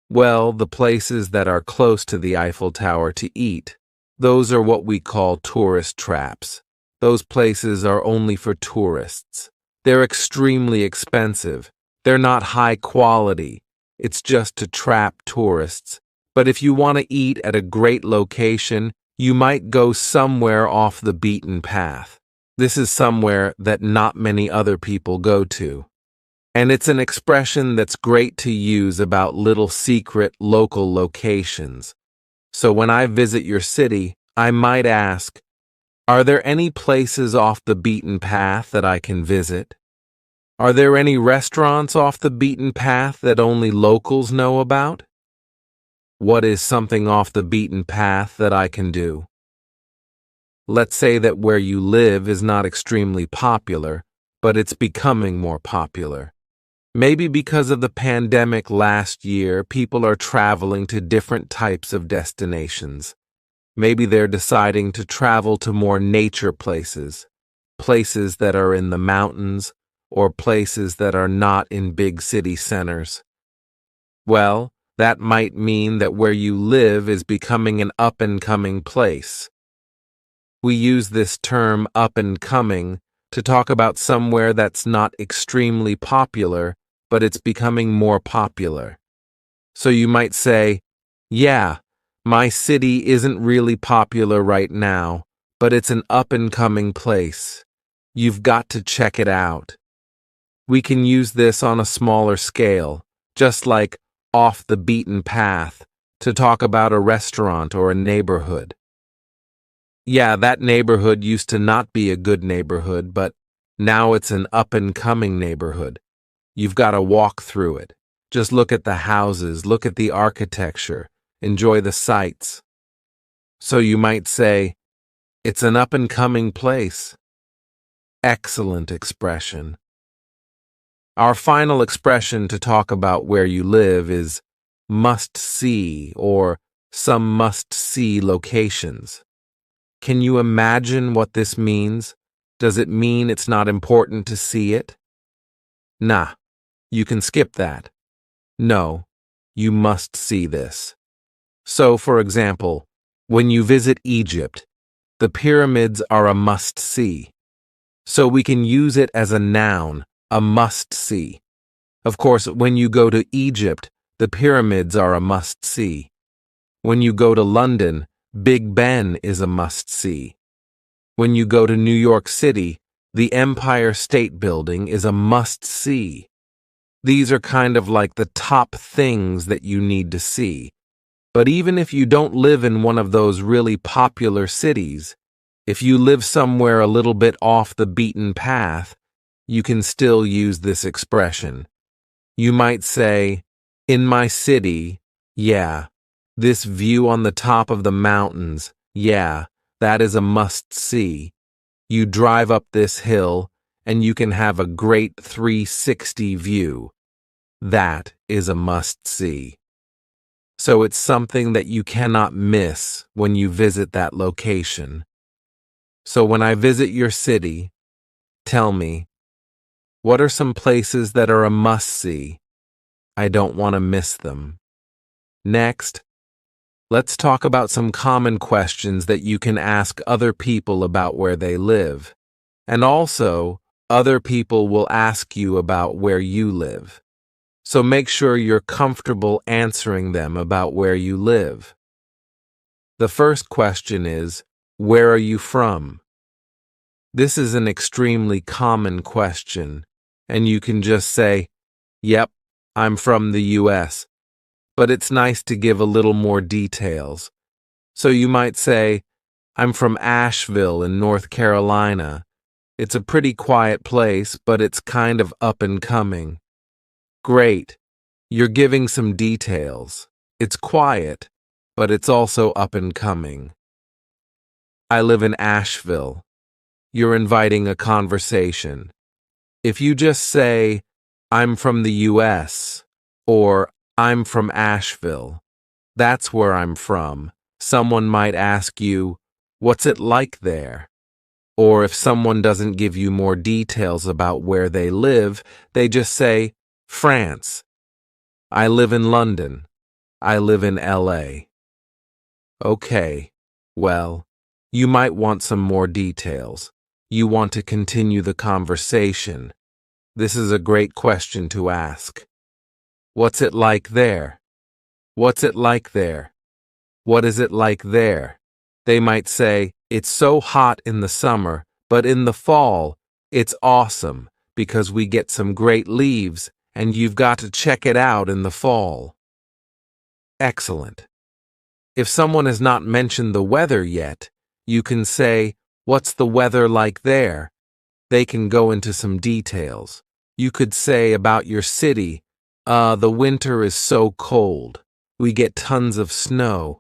well, the places that are close to the Eiffel Tower to eat, those are what we call tourist traps. Those places are only for tourists. They're extremely expensive. They're not high quality. It's just to trap tourists. But if you want to eat at a great location, you might go somewhere off the beaten path. This is somewhere that not many other people go to. And it's an expression that's great to use about little secret local locations. So when I visit your city, I might ask, are there any places off the beaten path that I can visit? Are there any restaurants off the beaten path that only locals know about? What is something off the beaten path that I can do? Let's say that where you live is not extremely popular, but it's becoming more popular. Maybe because of the pandemic last year, people are traveling to different types of destinations. Maybe they're deciding to travel to more nature places, places that are in the mountains, or places that are not in big city centers. Well, that might mean that where you live is becoming an up-and-coming place. We use this term up-and-coming to talk about somewhere that's not extremely popular, but it's becoming more popular. So you might say, yeah, my city isn't really popular right now, but it's an up-and-coming place. You've got to check it out. We can use this on a smaller scale, just like off the beaten path, to talk about a restaurant or a neighborhood. Yeah, that neighborhood used to not be a good neighborhood, but now it's an up-and-coming neighborhood. You've got to walk through it. Just look at the houses, look at the architecture, enjoy the sights. So you might say, it's an up-and-coming place. Excellent expression. Our final expression to talk about where you live is must-see or some must-see locations. Can you imagine what this means? Does it mean it's not important to see it? Nah, you can skip that. No, you must see this. So, for example, when you visit Egypt, the pyramids are a must-see. So we can use it as a noun, a must-see. Of course, when you go to Egypt, the pyramids are a must-see. When you go to London, Big Ben is a must-see. When you go to New York City, the Empire State Building is a must-see. These are kind of like the top things that you need to see. But even if you don't live in one of those really popular cities, If you live somewhere a little bit off the beaten path, you can still use this expression. You might say, in my city, yeah. This view on the top of the mountains, yeah, that is a must-see. You drive up this hill, and you can have a great 360 view. That is a must-see. So it's something that you cannot miss when you visit that location. So when I visit your city, tell me, what are some places that are a must-see? I don't want to miss them. Next, let's talk about some common questions that you can ask other people about where they live. And also, other people will ask you about where you live. So make sure you're comfortable answering them about where you live. The first question is, where are you from? This is an extremely common question, and you can just say, yep, I'm from the US. But it's nice to give a little more details. So you might say, I'm from Asheville in North Carolina. It's a pretty quiet place, but it's kind of up and coming. Great. You're giving some details. It's quiet, but it's also up and coming. I live in Asheville. You're inviting a conversation. If you just say, I'm from the US, or I'm from Asheville, that's where I'm from, someone might ask you, what's it like there? Or if someone doesn't give you more details about where they live, they just say, France. I live in London. I live in LA. Okay, well, you might want some more details. You want to continue the conversation. This is a great question to ask. What's it like there? What's it like there? What is it like there? They might say, it's so hot in the summer, but in the fall, it's awesome because we get some great leaves and you've got to check it out in the fall. Excellent. If someone has not mentioned the weather yet, you can say, what's the weather like there? They can go into some details. You could say about your city, the winter is so cold. We get tons of snow.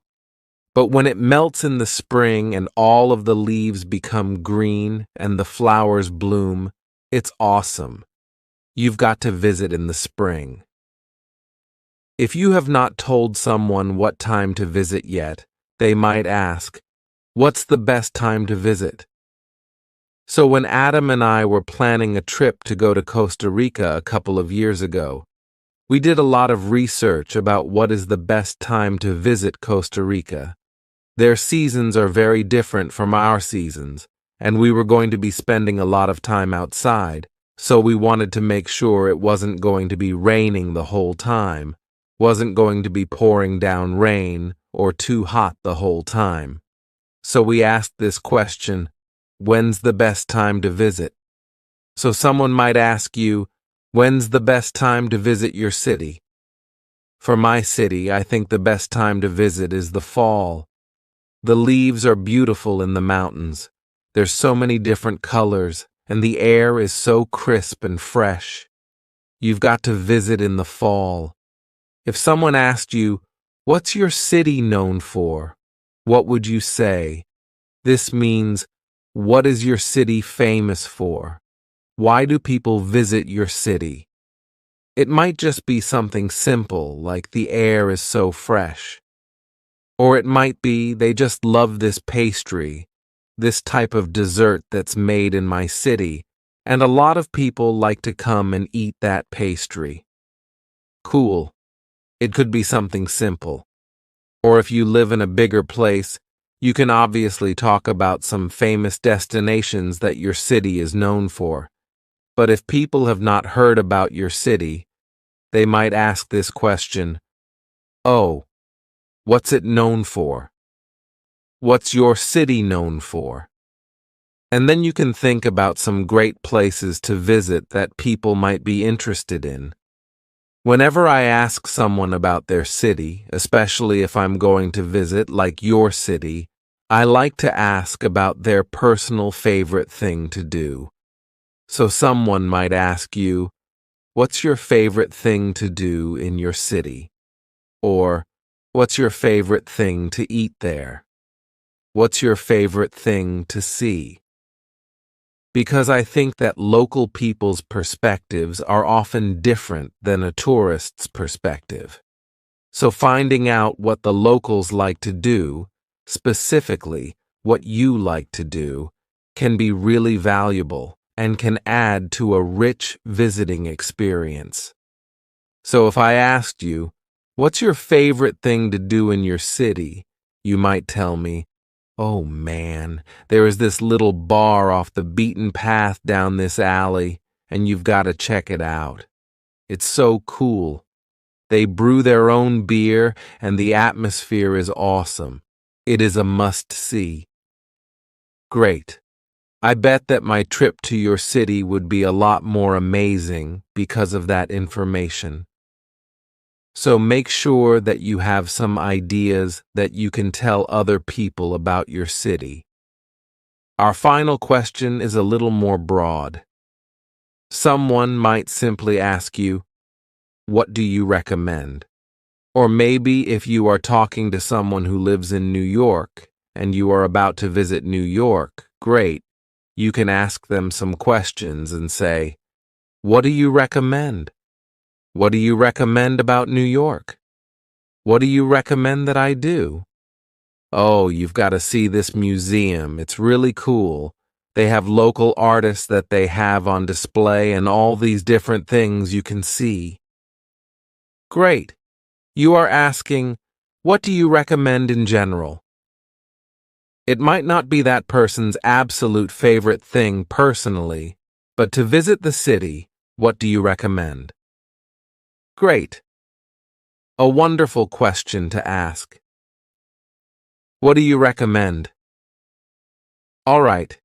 But when it melts in the spring and all of the leaves become green and the flowers bloom, it's awesome. You've got to visit in the spring. If you have not told someone what time to visit yet, they might ask, what's the best time to visit? So when Adam and I were planning a trip to go to Costa Rica a couple of years ago, we did a lot of research about what is the best time to visit Costa Rica. Their seasons are very different from our seasons, and we were going to be spending a lot of time outside, so we wanted to make sure it wasn't going to be raining the whole time, wasn't going to be pouring down rain, or too hot the whole time. So we asked this question, when's the best time to visit? So someone might ask you, when's the best time to visit your city? For my city, I think the best time to visit is the fall. The leaves are beautiful in the mountains. There's so many different colors, and the air is so crisp and fresh. You've got to visit in the fall. If someone asked you, what's your city known for? What would you say? This means, what is your city famous for? Why do people visit your city? It might just be something simple, like the air is so fresh. Or it might be they just love this pastry, this type of dessert that's made in my city, and a lot of people like to come and eat that pastry. Cool. It could be something simple. Or if you live in a bigger place, you can obviously talk about some famous destinations that your city is known for. But if people have not heard about your city, they might ask this question, oh, what's it known for? What's your city known for? And then you can think about some great places to visit that people might be interested in. Whenever I ask someone about their city, especially if I'm going to visit like your city, I like to ask about their personal favorite thing to do. So someone might ask you, "What's your favorite thing to do in your city?" Or, "What's your favorite thing to eat there?" "What's your favorite thing to see?" Because I think that local people's perspectives are often different than a tourist's perspective. So finding out what the locals like to do, specifically what you like to do, can be really valuable and can add to a rich visiting experience. So if I asked you, "What's your favorite thing to do in your city?" you might tell me, "Oh man, there is this little bar off the beaten path down this alley, and you've got to check it out. It's so cool. They brew their own beer, and the atmosphere is awesome. It is a must-see." Great. I bet that my trip to your city would be a lot more amazing because of that information. So make sure that you have some ideas that you can tell other people about your city. Our final question is a little more broad. Someone might simply ask you, "What do you recommend?" Or maybe if you are talking to someone who lives in New York and you are about to visit New York, great. You can ask them some questions and say, "What do you recommend? What do you recommend about New York? What do you recommend that I do? Oh, you've got to see this museum. It's really cool. They have local artists that they have on display and all these different things you can see." Great. You are asking, what do you recommend in general? It might not be that person's absolute favorite thing personally, but to visit the city, what do you recommend? Great. A wonderful question to ask. What do you recommend? All right.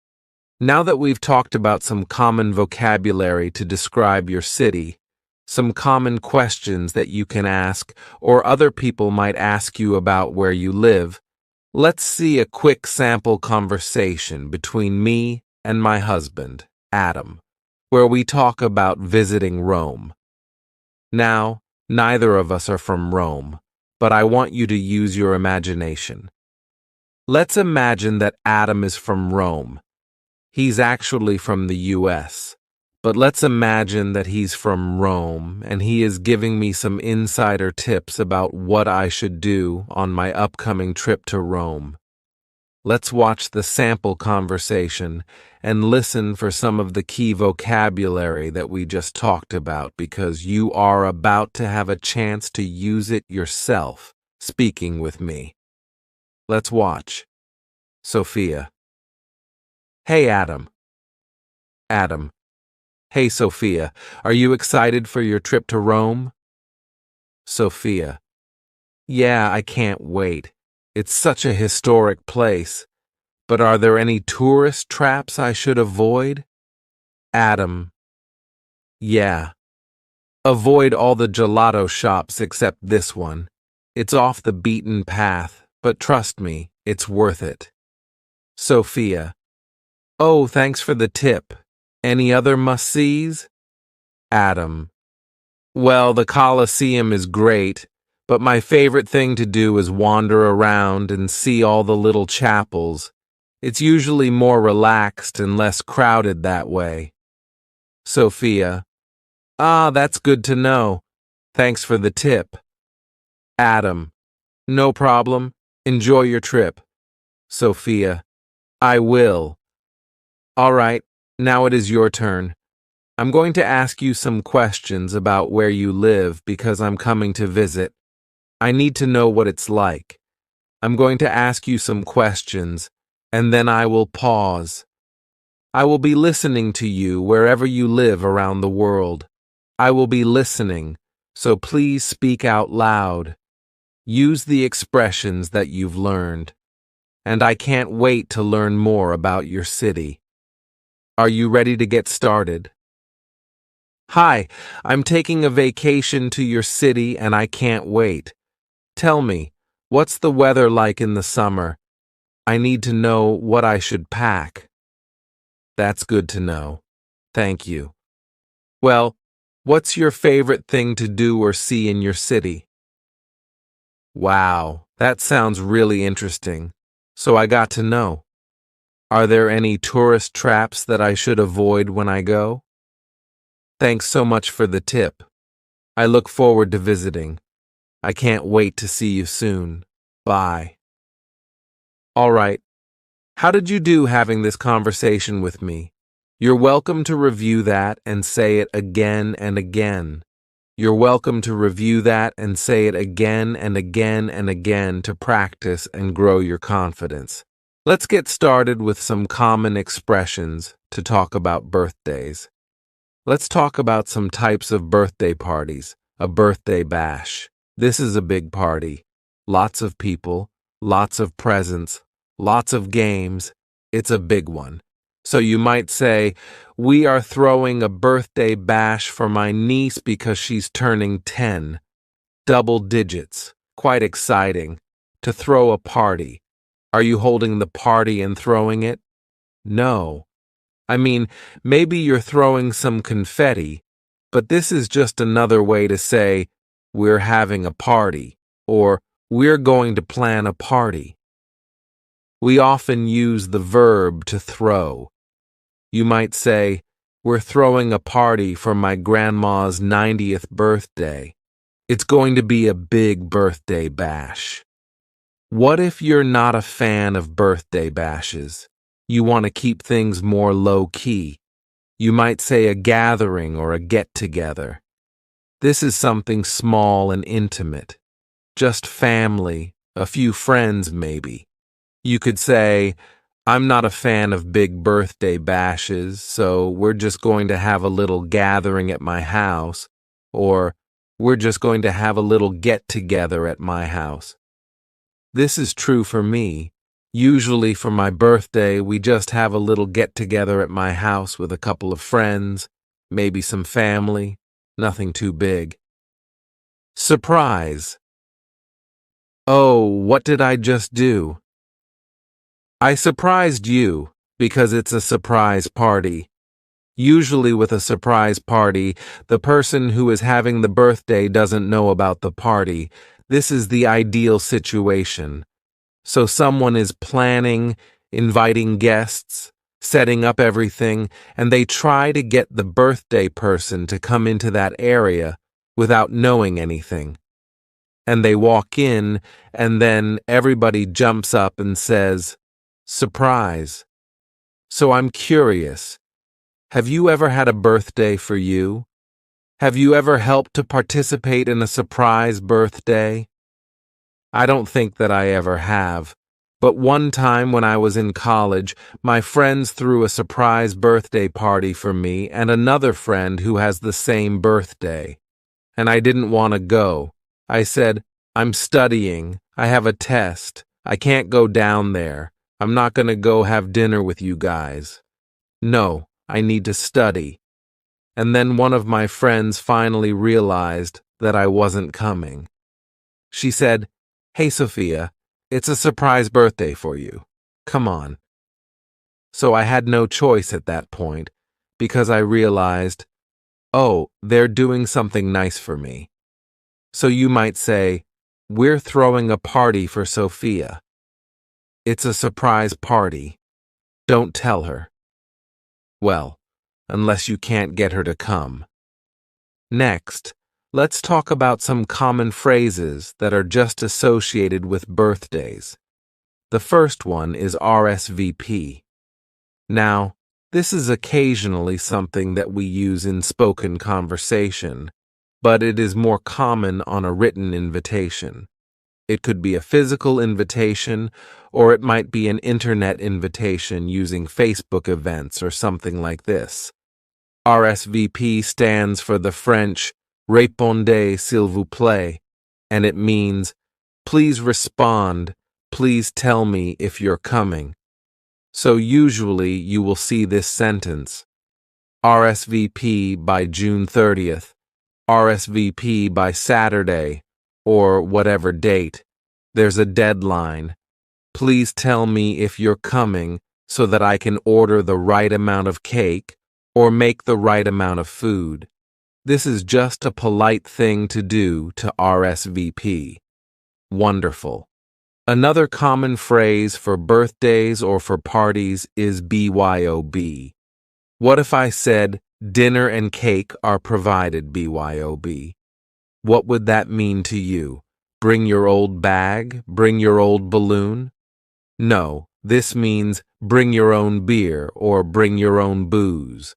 Now that we've talked about some common vocabulary to describe your city, some common questions that you can ask or other people might ask you about where you live, let's see a quick sample conversation between me and my husband, Adam, where we talk about visiting Rome. Now, neither of us are from Rome, but I want you to use your imagination. Let's imagine that Adam is from Rome. He's actually from the US, but let's imagine that he's from Rome and he is giving me some insider tips about what I should do on my upcoming trip to Rome. Let's watch the sample conversation and listen for some of the key vocabulary that we just talked about because you are about to have a chance to use it yourself, speaking with me. Let's watch. Sophia. Hey, Adam. Adam. Hey, Sophia, are you excited for your trip to Rome? Sophia. Yeah, I can't wait. It's such a historic place. But are there any tourist traps I should avoid? Adam. Yeah. Avoid all the gelato shops except this one. It's off the beaten path, but trust me, it's worth it. Sophia. Oh, thanks for the tip. Any other must-sees? Adam. Well, the Colosseum is great, but my favorite thing to do is wander around and see all the little chapels. It's usually more relaxed and less crowded that way. Sophia. Ah, that's good to know. Thanks for the tip. Adam. No problem. Enjoy your trip. Sophia. I will. All right, now it is your turn. I'm going to ask you some questions about where you live because I'm coming to visit. I need to know what it's like. I'm going to ask you some questions, and then I will pause. I will be listening to you wherever you live around the world. I will be listening, so please speak out loud. Use the expressions that you've learned. And I can't wait to learn more about your city. Are you ready to get started? Hi, I'm taking a vacation to your city and I can't wait. Tell me, what's the weather like in the summer? I need to know what I should pack. That's good to know. Thank you. Well, what's your favorite thing to do or see in your city? Wow, that sounds really interesting. So I got to know. Are there any tourist traps that I should avoid when I go? Thanks so much for the tip. I look forward to visiting. I can't wait to see you soon. Bye. All right. How did you do having this conversation with me? You're welcome to review that and say it again and again. You're welcome to review that and say it again and again and again to practice and grow your confidence. Let's get started with some common expressions to talk about birthdays. Let's talk about some types of birthday parties. A birthday bash. This is a big party. Lots of people, lots of presents, lots of games. It's a big one. So you might say, we are throwing a birthday bash for my niece because she's turning 10. Double digits. Quite exciting. To throw a party. Are you holding the party and throwing it? No. I mean, maybe you're throwing some confetti, but this is just another way to say, we're having a party, or we're going to plan a party. We often use the verb to throw. You might say, we're throwing a party for my grandma's 90th birthday. It's going to be a big birthday bash. What if you're not a fan of birthday bashes? You want to keep things more low-key. You might say a gathering or a get-together. This is something small and intimate. Just family, a few friends maybe. You could say, I'm not a fan of big birthday bashes, so we're just going to have a little gathering at my house, or we're just going to have a little get-together at my house. This is true for me. Usually for my birthday, we just have a little get-together at my house with a couple of friends, maybe some family, nothing too big. Surprise. Oh, what did I just do? I surprised you because it's a surprise party. Usually with a surprise party, the person who is having the birthday doesn't know about the party. This is the ideal situation. So someone is planning, inviting guests, setting up everything, and they try to get the birthday person to come into that area without knowing anything. And they walk in, and then everybody jumps up and says, surprise. So I'm curious, have you ever had a birthday for you? Have you ever helped to participate in a surprise birthday? I don't think that I ever have, but one time when I was in college, my friends threw a surprise birthday party for me and another friend who has the same birthday. And I didn't want to go. I said, I'm studying. I have a test. I can't go down there. I'm not going to go have dinner with you guys. No, I need to study. And then one of my friends finally realized that I wasn't coming. She said, Hey, Sophia, it's a surprise birthday for you. Come on. So I had no choice at that point because I realized, oh, they're doing something nice for me. So you might say, we're throwing a party for Sophia. It's a surprise party. Don't tell her. Well, unless you can't get her to come. Next, let's talk about some common phrases that are just associated with birthdays. The first one is RSVP. Now, this is occasionally something that we use in spoken conversation, but it is more common on a written invitation. It could be a physical invitation, or it might be an internet invitation using Facebook events or something like this. RSVP stands for the French Répondez s'il vous plaît, and it means, please respond, please tell me if you're coming. So usually you will see this sentence, RSVP by June 30th, RSVP by Saturday, or whatever date. There's a deadline. Please tell me if you're coming so that I can order the right amount of cake or make the right amount of food. This is just a polite thing to do to RSVP. Wonderful. Another common phrase for birthdays or for parties is BYOB. What if I said, dinner and cake are provided, BYOB? What would that mean to you? Bring your old bag? Bring your old balloon? No, this means bring your own beer or bring your own booze.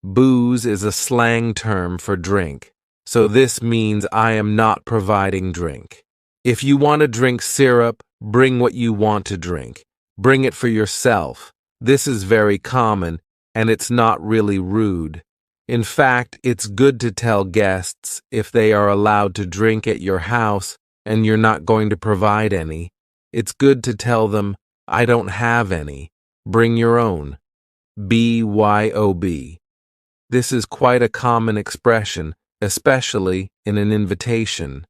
Booze is a slang term for drink, so this means I am not providing drink. If you want to drink syrup, bring what you want to drink. Bring it for yourself. This is very common, and it's not really rude. In fact, it's good to tell guests if they are allowed to drink at your house and you're not going to provide any. It's good to tell them, I don't have any. Bring your own. BYOB. This is quite a common expression, especially in an invitation.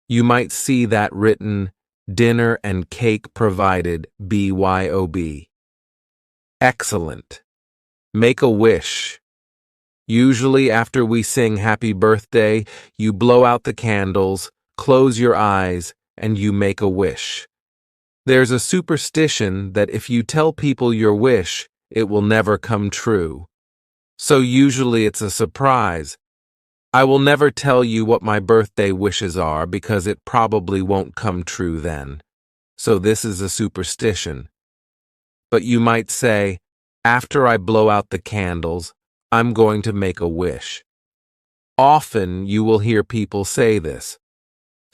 You might see that written, dinner and cake provided, BYOB. Excellent. Make a wish. Usually after we sing happy birthday, you blow out the candles, close your eyes, and you make a wish. There's a superstition that if you tell people your wish, it will never come true. So usually it's a surprise. I will never tell you what my birthday wishes are because it probably won't come true then. So this is a superstition. But you might say, after I blow out the candles, I'm going to make a wish. Often you will hear people say this.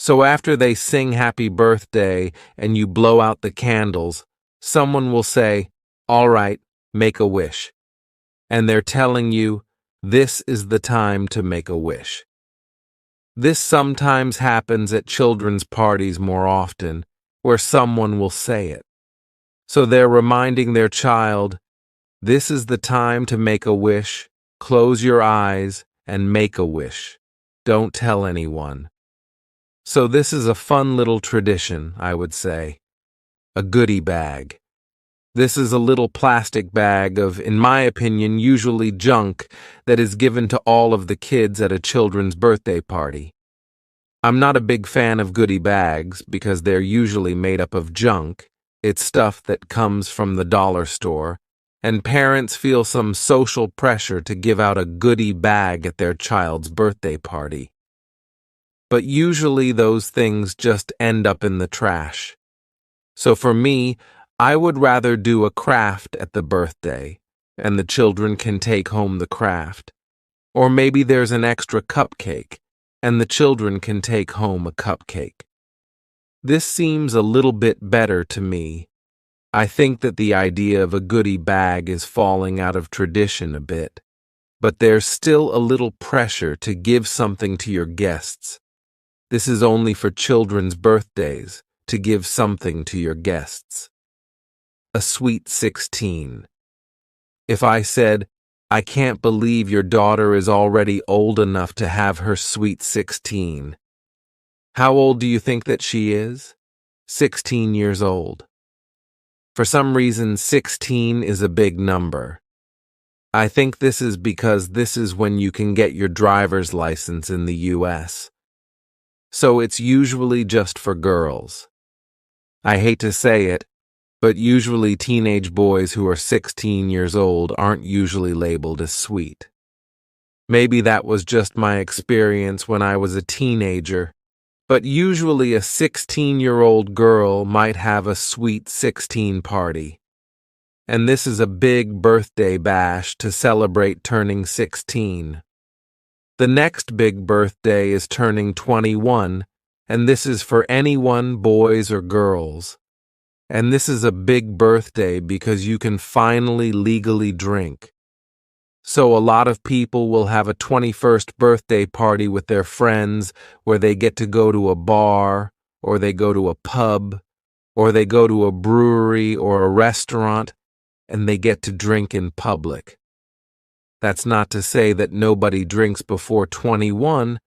So after they sing happy birthday and you blow out the candles, someone will say, all right, make a wish. And they're telling you, this is the time to make a wish. This sometimes happens at children's parties more often, where someone will say it. So they're reminding their child, this is the time to make a wish, close your eyes, and make a wish. Don't tell anyone. So this is a fun little tradition, I would say. A goodie bag. This is a little plastic bag of, in my opinion, usually junk that is given to all of the kids at a children's birthday party. I'm not a big fan of goodie bags because they're usually made up of junk. It's stuff that comes from the dollar store, and parents feel some social pressure to give out a goodie bag at their child's birthday party. But usually those things just end up in the trash. So for me, I would rather do a craft at the birthday, and the children can take home the craft. Or maybe there's an extra cupcake, and the children can take home a cupcake. This seems a little bit better to me. I think that the idea of a goodie bag is falling out of tradition a bit, but there's still a little pressure to give something to your guests. This is only for children's birthdays, to give something to your guests. A sweet 16. If I said, I can't believe your daughter is already old enough to have her sweet 16. How old do you think that she is? 16 years old. For some reason, 16 is a big number. I think this is because this is when you can get your driver's license in the US. So it's usually just for girls. I hate to say it, but usually teenage boys who are 16 years old aren't usually labeled as sweet. Maybe that was just my experience when I was a teenager, but usually a 16-year-old girl might have a sweet 16 party. And this is a big birthday bash to celebrate turning 16. The next big birthday is turning 21, and this is for anyone, boys or girls. And this is a big birthday because you can finally legally drink. So a lot of people will have a 21st birthday party with their friends where they get to go to a bar, or they go to a pub, or they go to a brewery or a restaurant, and they get to drink in public. That's not to say that nobody drinks before 21,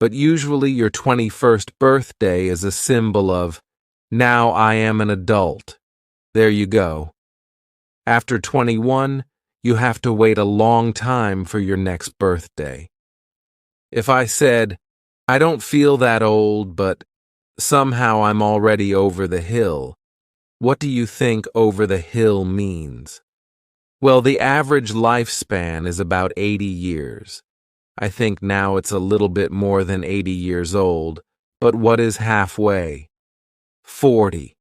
but usually your 21st birthday is a symbol of, now I am an adult, There you go. After 21, you have to wait a long time for your next birthday. If I said, I don't feel that old, but somehow I'm already over the hill, what do you think over the hill means? Well, the average lifespan is about 80 years. I think now it's a little bit more than 80 years old, but what is halfway? 40.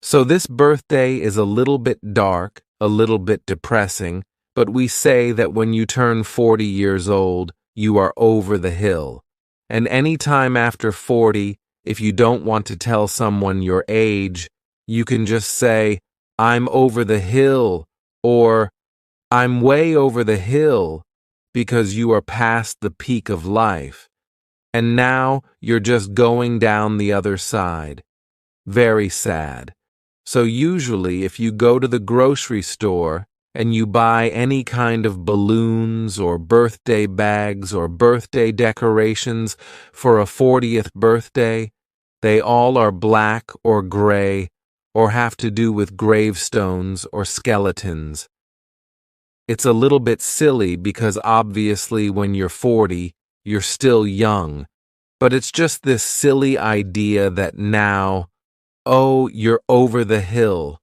So this birthday is a little bit dark, a little bit depressing, but we say that when you turn 40 years old, you are over the hill. And any time after 40, if you don't want to tell someone your age, you can just say, I'm over the hill, or I'm way over the hill, because you are past the peak of life. And now you're just going down the other side. Very sad. So usually if you go to the grocery store and you buy any kind of balloons or birthday bags or birthday decorations for a 40th birthday, they all are black or gray or have to do with gravestones or skeletons. It's a little bit silly because obviously when you're 40, you're still young, but it's just this silly idea that now, oh, you're over the hill.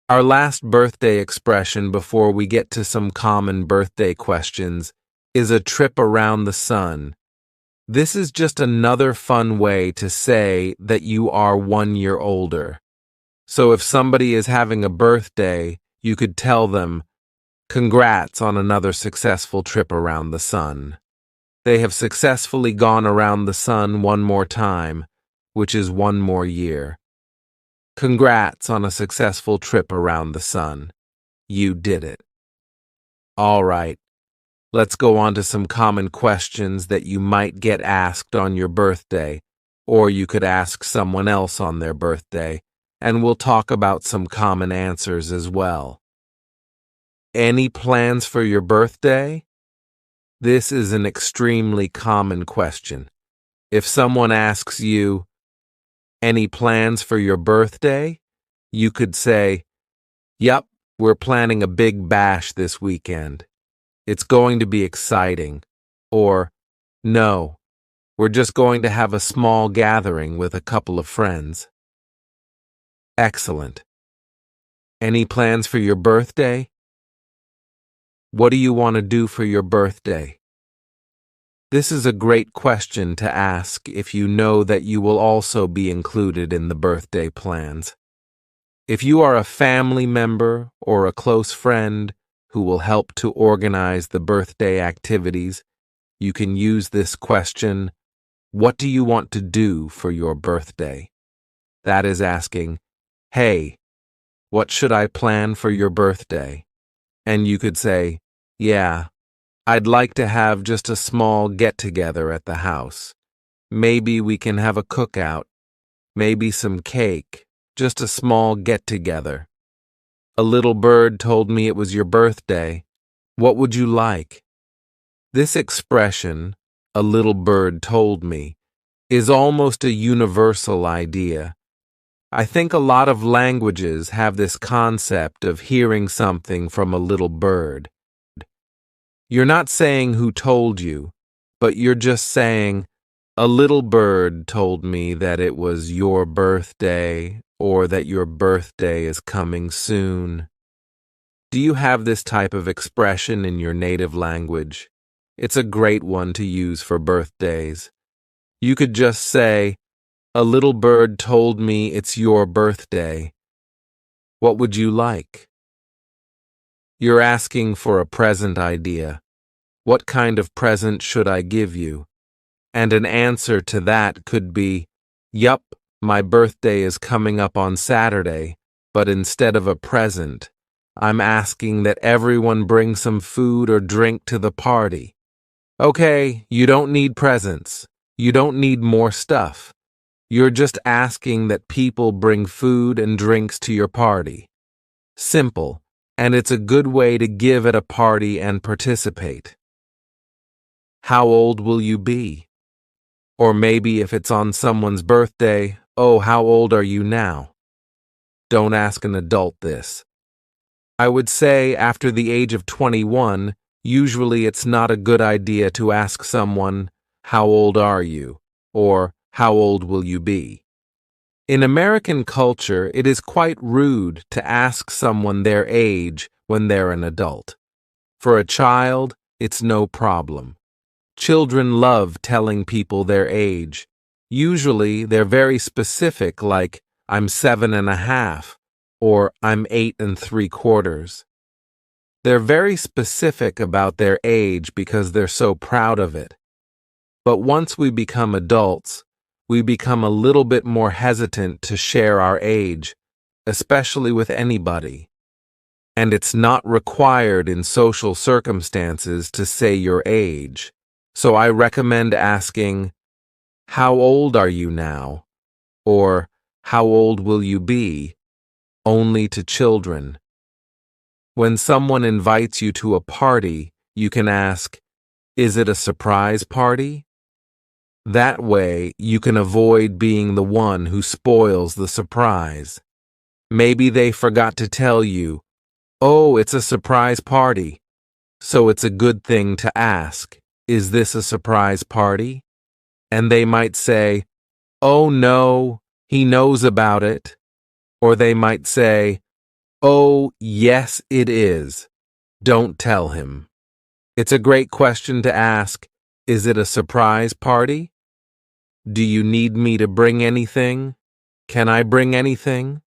Our last birthday expression before we get to some common birthday questions is a trip around the sun. This is just another fun way to say that you are 1 year older. So if somebody is having a birthday, you could tell them, congrats on another successful trip around the sun. They have successfully gone around the sun one more time, which is 1 more year. Congrats on a successful trip around the sun. You did it. All right, let's go on to some common questions that you might get asked on your birthday, or you could ask someone else on their birthday, and we'll talk about some common answers as well. Any plans for your birthday? This is an extremely common question. If someone asks you, any plans for your birthday? You could say, yup, we're planning a big bash this weekend. It's going to be exciting. Or, no, we're just going to have a small gathering with a couple of friends. Excellent. Any plans for your birthday? What do you want to do for your birthday? This is a great question to ask if you know that you will also be included in the birthday plans. If you are a family member or a close friend who will help to organize the birthday activities, you can use this question, what do you want to do for your birthday? That is asking, hey, what should I plan for your birthday? And you could say, yeah, I'd like to have just a small get-together at the house. Maybe we can have a cookout, maybe some cake, just a small get-together. A little bird told me it was your birthday. What would you like? This expression, a little bird told me, is almost a universal idea. I think a lot of languages have this concept of hearing something from a little bird. You're not saying who told you, but you're just saying, a little bird told me that it was your birthday or that your birthday is coming soon. Do you have this type of expression in your native language? It's a great one to use for birthdays. You could just say, a little bird told me it's your birthday. What would you like? You're asking for a present idea. What kind of present should I give you? And an answer to that could be, yup, my birthday is coming up on Saturday, but instead of a present, I'm asking that everyone bring some food or drink to the party. Okay, you don't need presents. You don't need more stuff. You're just asking that people bring food and drinks to your party. Simple, and it's a good way to give at a party and participate. How old will you be? Or maybe if it's on someone's birthday, oh, how old are you now? don't ask an adult this. I would say after the age of 21, usually it's not a good idea to ask someone, "How old are you?" or "How old will you be?" In American culture, it is quite rude to ask someone their age when they're an adult. For a child, it's no problem. Children love telling people their age. Usually, they're very specific, like, "I'm 7.5," or "I'm 8 3/4." They're very specific about their age because they're so proud of it. But once we become adults, we become a little bit more hesitant to share our age, especially with anybody. And it's not required in social circumstances to say your age. So I recommend asking, "How old are you now?" or "How old will you be?" only to children. When someone invites you to a party, you can ask, "Is it a surprise party?" That way, you can avoid being the one who spoils the surprise. Maybe they forgot to tell you, "Oh, it's a surprise party." So it's a good thing to ask, "Is this a surprise party?" And they might say, "Oh no, he knows about it." Or they might say, "Oh, yes, it is. Don't tell him." It's a great question to ask, "Is it a surprise party? Do you need me to bring anything? Can I bring anything?"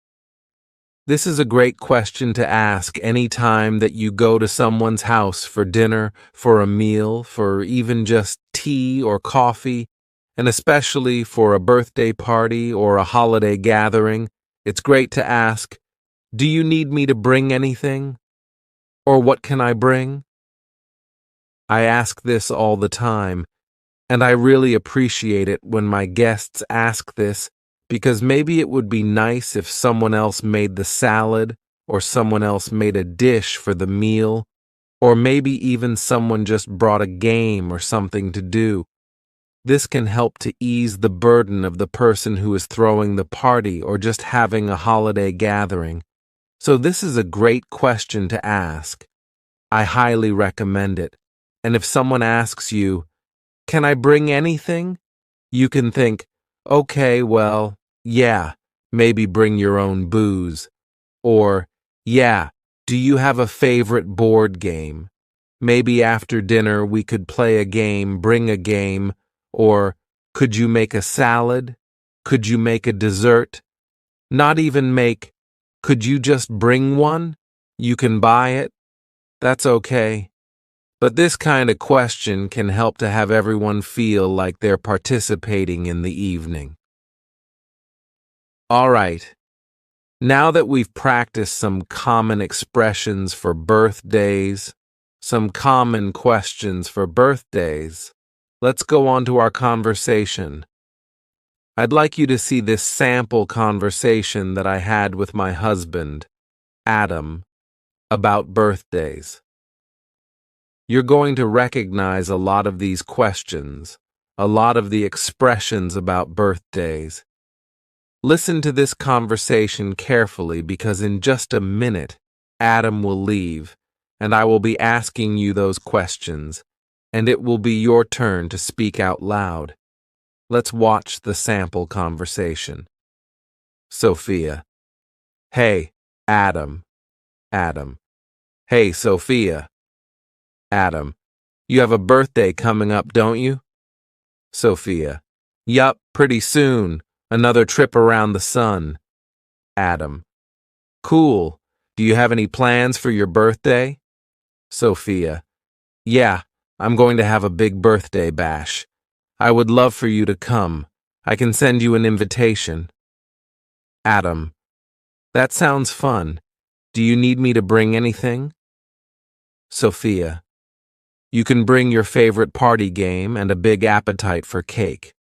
This is a great question to ask any time that you go to someone's house for dinner, for a meal, for even just tea or coffee, and especially for a birthday party or a holiday gathering. It's great to ask, "Do you need me to bring anything?" Or "What can I bring?" I ask this all the time, and I really appreciate it when my guests ask this because maybe it would be nice if someone else made the salad or someone else made a dish for the meal, or maybe even someone just brought a game or something to do. This can help to ease the burden of the person who is throwing the party or just having a holiday gathering. So this is a great question to ask. I highly recommend it. And if someone asks you, "Can I bring anything?" you can think, "Okay, well, yeah, maybe bring your own booze." Or, "Yeah, do you have a favorite board game? Maybe after dinner we could play a game, bring a game." Or, "Could you make a salad? Could you make a dessert?" Not even make, "Could you just bring one? You can buy it." That's okay. But this kind of question can help to have everyone feel like they're participating in the evening. All right, now that we've practiced some common expressions for birthdays, some common questions for birthdays, let's go on to our conversation. I'd like you to see this sample conversation that I had with my husband, Adam, about birthdays. You're going to recognize a lot of these questions, a lot of the expressions about birthdays. Listen to this conversation carefully because in just a minute, Adam will leave, and I will be asking you those questions, and it will be your turn to speak out loud. Let's watch the sample conversation. Sophia. Hey, Adam. Adam. Hey, Sophia. Adam. You have a birthday coming up, don't you? Sophia. Yup, pretty soon. Another trip around the sun. Adam. Cool. Do you have any plans for your birthday? Sophia. Yeah, I'm going to have a big birthday bash. I would love for you to come. I can send you an invitation. Adam. That sounds fun. Do you need me to bring anything? Sophia. You can bring your favorite party game and a big appetite for cake.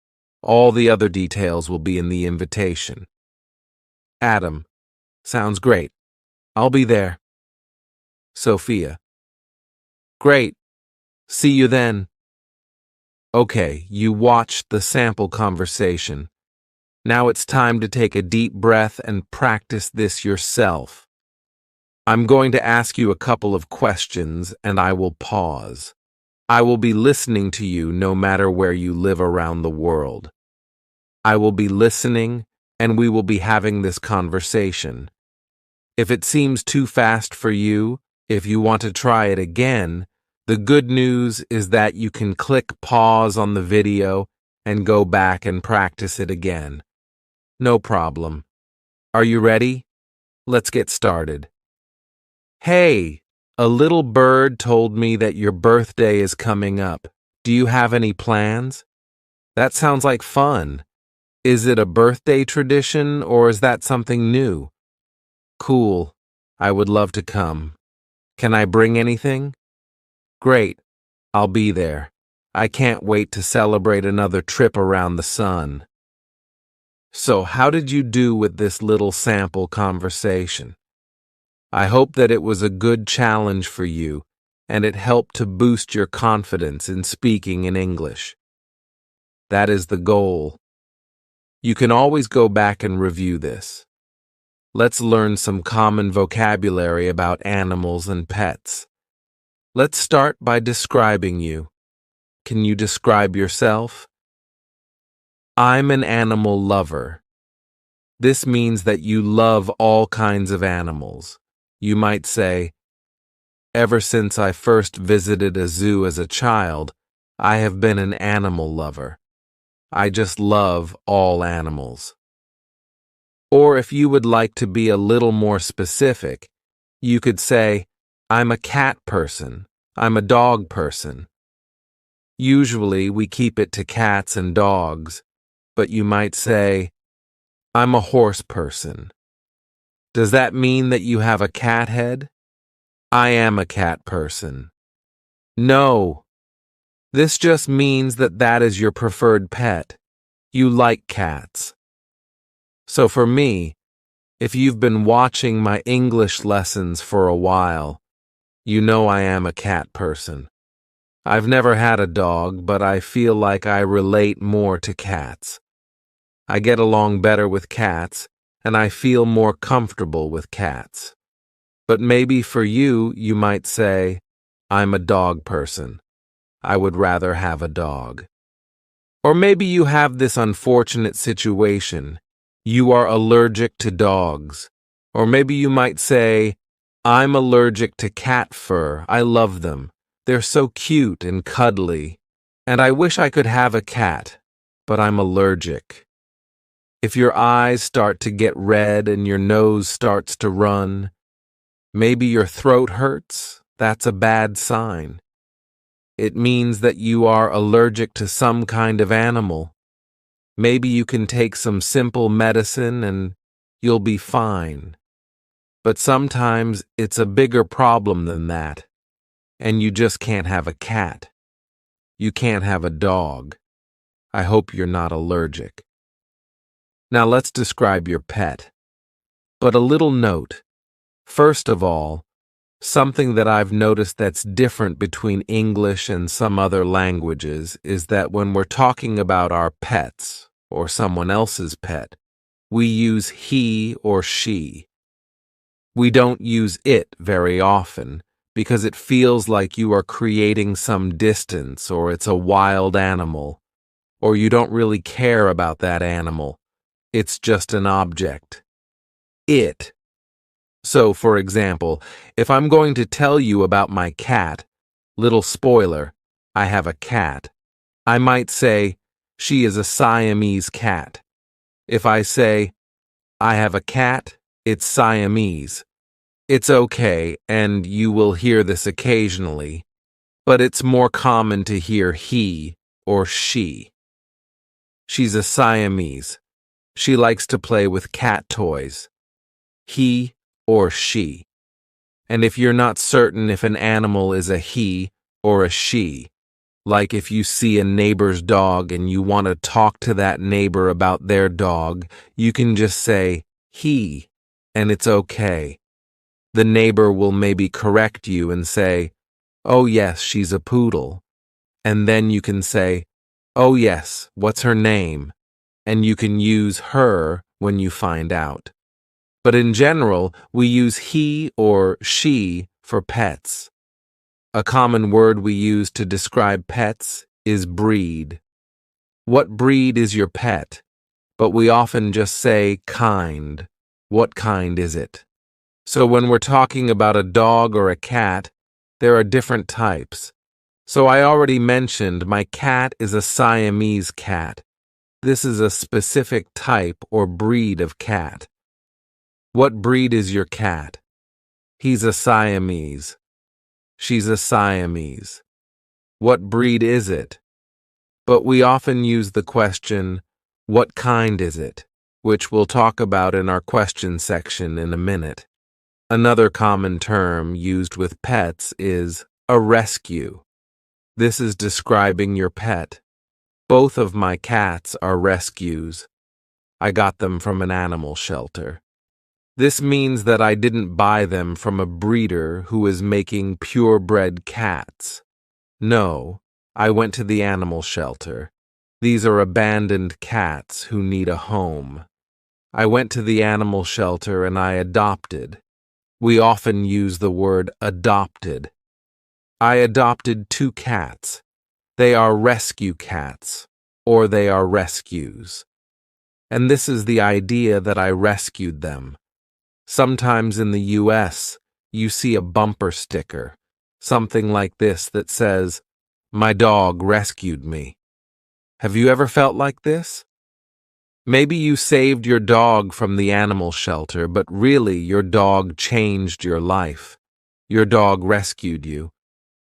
All the other details will be in the invitation. Adam. Sounds great. I'll be there. Sophia. Great. See you then. Okay, you watched the sample conversation. Now it's time to take a deep breath and practice this yourself. I'm going to ask you a couple of questions and I will pause. I will be listening to you no matter where you live around the world. I will be listening and we will be having this conversation. If it seems too fast for you, if you want to try it again, the good news is that you can click pause on the video and go back and practice it again. No problem. Are you ready? Let's get started. Hey, a little bird told me that your birthday is coming up. Do you have any plans? That sounds like fun. Is it a birthday tradition or is that something new? Cool. I would love to come. Can I bring anything? Great. I'll be there. I can't wait to celebrate another trip around the sun. So, how did you do with this little sample conversation? I hope that it was a good challenge for you and it helped to boost your confidence in speaking in English. That is the goal. You can always go back and review this. Let's learn some common vocabulary about animals and pets. Let's start by describing you. Can you describe yourself? I'm an animal lover. This means that you love all kinds of animals. You might say, ever since I first visited a zoo as a child, I have been an animal lover. I just love all animals. Or if you would like to be a little more specific, you could say, I'm a cat person. I'm a dog person. Usually we keep it to cats and dogs, but you might say, I'm a horse person. Does that mean that you have a cat head? I am a cat person. No. This just means that that is your preferred pet. You like cats. So for me, if you've been watching my English lessons for a while, you know I am a cat person. I've never had a dog, but I feel like I relate more to cats. I get along better with cats, and I feel more comfortable with cats. But maybe for you, you might say, I'm a dog person. I would rather have a dog. Or maybe you have this unfortunate situation. You are allergic to dogs. Or maybe you might say, I'm allergic to cat fur. I love them. They're so cute and cuddly. And I wish I could have a cat, but I'm allergic. If your eyes start to get red and your nose starts to run, maybe your throat hurts, that's a bad sign. It means that you are allergic to some kind of animal. Maybe you can take some simple medicine and you'll be fine. But sometimes it's a bigger problem than that, and you just can't have a cat. You can't have a dog. I hope you're not allergic. Now let's describe your pet. But a little note. First of all, something that I've noticed that's different between English and some other languages is that when we're talking about our pets or someone else's pet, we use he or she. We don't use it very often because it feels like you are creating some distance or it's a wild animal, or you don't really care about that animal. It's just an object. It. So, for example, if I'm going to tell you about my cat, little spoiler, I have a cat, I might say, she is a Siamese cat. If I say, I have a cat, it's Siamese. It's okay, and you will hear this occasionally, but it's more common to hear he or she. She's a Siamese. She likes to play with cat toys. He or she. And if you're not certain if an animal is a he or a she, like if you see a neighbor's dog and you want to talk to that neighbor about their dog, you can just say he, and it's okay. The neighbor will maybe correct you and say, oh yes, she's a poodle. And then you can say, oh yes, what's her name? and you can use her when you find out. But in general, we use he or she for pets. A common word we use to describe pets is breed. What breed is your pet? But we often just say kind. What kind is it? So when we're talking about a dog or a cat, there are different types. So I already mentioned my cat is a Siamese cat. This is a specific type or breed of cat. What breed is your cat? He's a Siamese. She's a Siamese. What breed is it? But we often use the question, what kind is it? Which we'll talk about in our question section in a minute. Another common term used with pets is a rescue. This is describing your pet. Both of my cats are rescues. I got them from an animal shelter. This means that I didn't buy them from a breeder who is making purebred cats. No, I went to the animal shelter. These are abandoned cats who need a home. I went to the animal shelter and I adopted. We often use the word adopted. I adopted 2 cats. They are rescue cats, or they are rescues. And this is the idea that I rescued them. Sometimes in the US, you see a bumper sticker, something like this that says, "My dog rescued me." Have you ever felt like this? Maybe you saved your dog from the animal shelter, but really your dog changed your life. Your dog rescued you.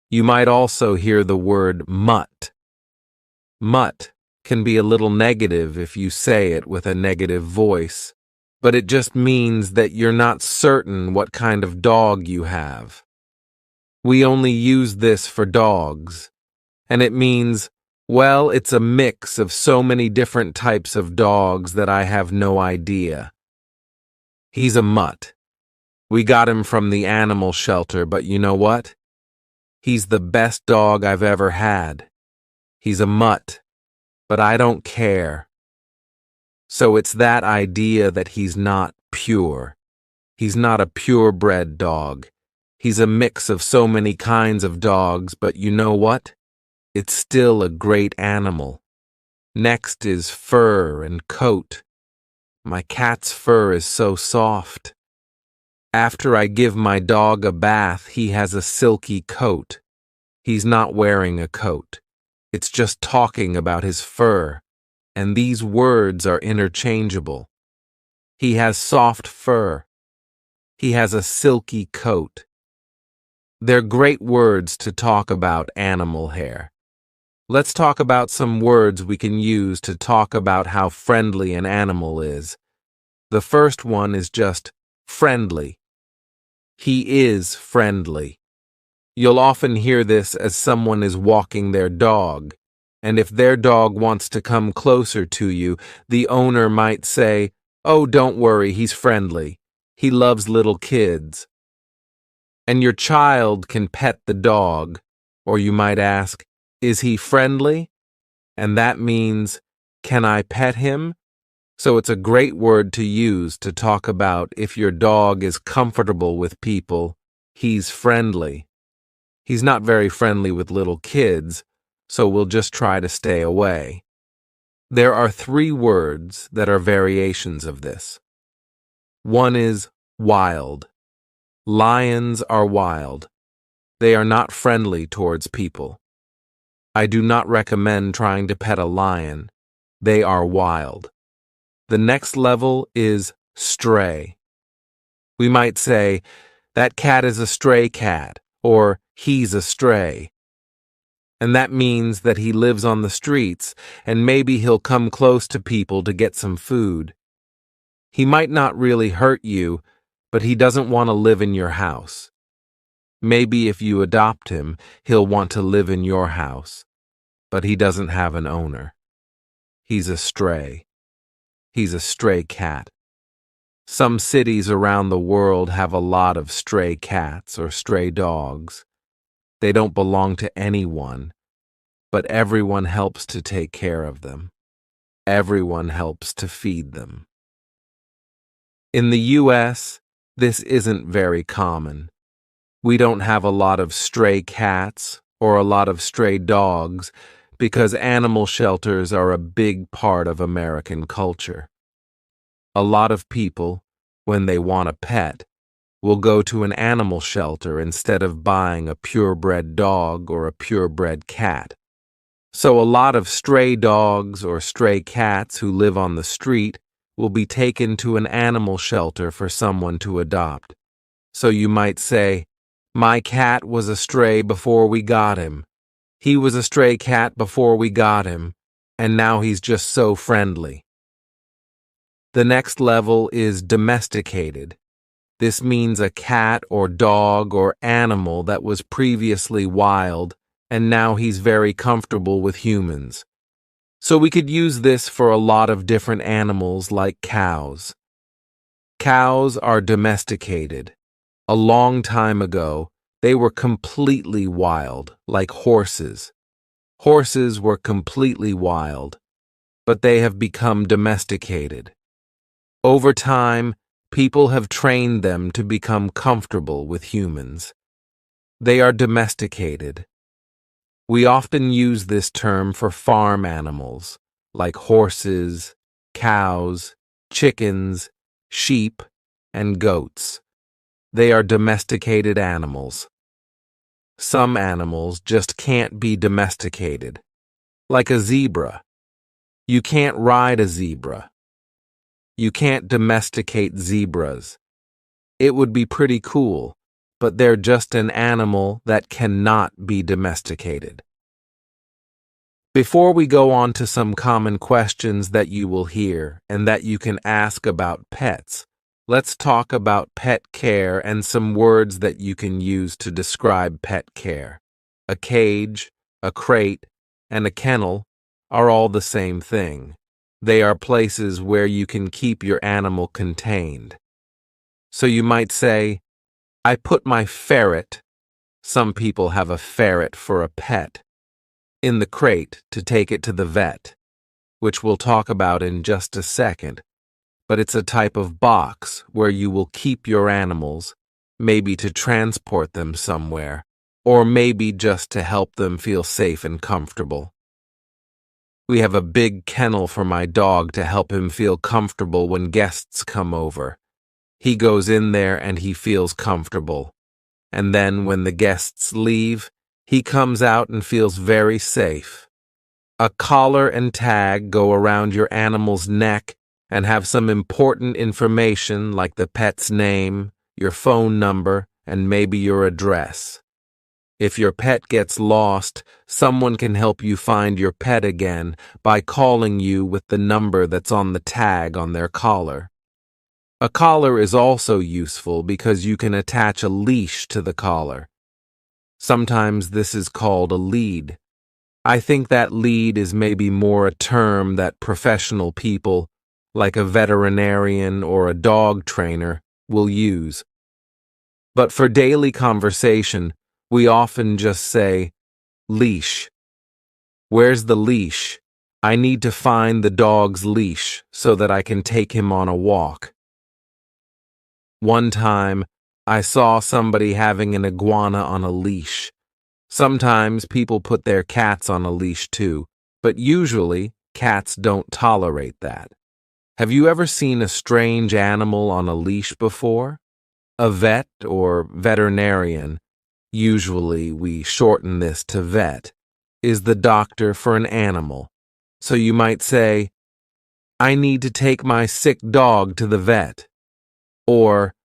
You might also hear the word mutt. Mutt can be a little negative if you say it with a negative voice, but it just means that you're not certain what kind of dog you have. We only use this for dogs, and it means, well, it's a mix of so many different types of dogs that I have no idea. He's a mutt. We got him from the animal shelter, but you know what? He's the best dog I've ever had. He's a mutt, but I don't care. So it's that idea that he's not pure. He's not a purebred dog. He's a mix of so many kinds of dogs, but you know what? It's still a great animal. Next is fur and coat. My cat's fur is so soft. After I give my dog a bath, he has a silky coat. He's not wearing a coat. It's just talking about his fur, and these words are interchangeable. He has soft fur. He has a silky coat. They're great words to talk about animal hair. Let's talk about some words we can use to talk about how friendly an animal is. The first one is just friendly. He is friendly. You'll often hear this as someone is walking their dog, and if their dog wants to come closer to you, the owner might say, "Oh, don't worry, he's friendly. He loves little kids." And your child can pet the dog, or you might ask, "Is he friendly?" And that means, "Can I pet him?" So it's a great word to use to talk about if your dog is comfortable with people. He's friendly. He's not very friendly with little kids, so we'll just try to stay away. There are 3 words that are variations of this. One is wild. Lions are wild. They are not friendly towards people. I do not recommend trying to pet a lion. They are wild. The next level is stray. We might say, "That cat is a stray cat," or "He's a stray." And that means that he lives on the streets, and maybe he'll come close to people to get some food. He might not really hurt you, but he doesn't want to live in your house. Maybe if you adopt him, he'll want to live in your house, but he doesn't have an owner. He's a stray. He's a stray cat. Some cities around the world have a lot of stray cats or stray dogs. They don't belong to anyone, but everyone helps to take care of them. Everyone helps to feed them. In the US, this isn't very common. We don't have a lot of stray cats or a lot of stray dogs because animal shelters are a big part of American culture. A lot of people, when they want a pet, will go to an animal shelter instead of buying a purebred dog or a purebred cat. So a lot of stray dogs or stray cats who live on the street will be taken to an animal shelter for someone to adopt. So you might say, "My cat was a stray before we got him. He was a stray cat before we got him, and now he's just so friendly." The next level is domesticated. This means a cat or dog or animal that was previously wild, and now he's very comfortable with humans. So we could use this for a lot of different animals like cows. Cows are domesticated. A long time ago, they were completely wild, like horses. Horses were completely wild, but they have become domesticated. Over time, people have trained them to become comfortable with humans. They are domesticated. We often use this term for farm animals, like horses, cows, chickens, sheep, and goats. They are domesticated animals. Some animals just can't be domesticated, like a zebra. You can't ride a zebra. You can't domesticate zebras. It would be pretty cool, but they're just an animal that cannot be domesticated. Before we go on to some common questions that you will hear and that you can ask about pets, let's talk about pet care and some words that you can use to describe pet care. A cage, a crate, and a kennel are all the same thing. They are places where you can keep your animal contained. So you might say, "I put my ferret," some people have a ferret for a pet, "in the crate to take it to the vet," which we'll talk about in just a second. But it's a type of box where you will keep your animals, maybe to transport them somewhere, or maybe just to help them feel safe and comfortable. We have a big kennel for my dog to help him feel comfortable when guests come over. He goes in there and he feels comfortable. And then when the guests leave, he comes out and feels very safe. A collar and tag go around your animal's neck and have some important information like the pet's name, your phone number, and maybe your address. If your pet gets lost, someone can help you find your pet again by calling you with the number that's on the tag on their collar. A collar is also useful because you can attach a leash to the collar. Sometimes this is called a lead. I think that lead is maybe more a term that professional people, like a veterinarian or a dog trainer, will use. But for daily conversation, we often just say, "Leash. Where's the leash? I need to find the dog's leash so that I can take him on a walk." One time, I saw somebody having an iguana on a leash. Sometimes people put their cats on a leash too, but usually cats don't tolerate that. Have you ever seen a strange animal on a leash before? A vet or veterinarian, usually we shorten this to vet, is the doctor for an animal. So you might say, "I need to take my sick dog to the vet." Or,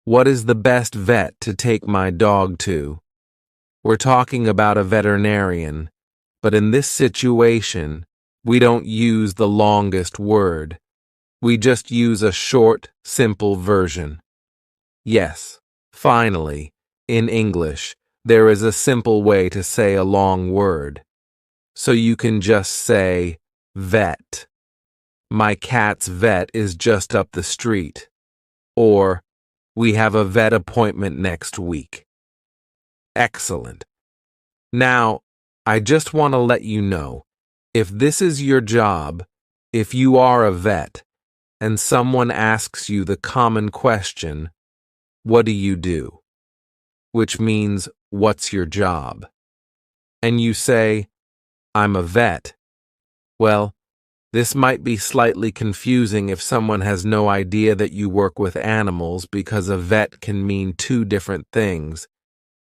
"What is the best vet to take my dog to?" We're talking about a veterinarian, but in this situation, we don't use the longest word. We just use a short, simple version. Yes, finally, in English, there is a simple way to say a long word. So you can just say, vet. My cat's vet is just up the street. Or, we have a vet appointment next week. Excellent. Now, I just want to let you know, if this is your job, If you are a vet and someone asks you the common question, what do you do? Which means, what's your job? And you say, I'm a vet. Well, this might be slightly confusing if someone has no idea that you work with animals because a vet can mean two different things.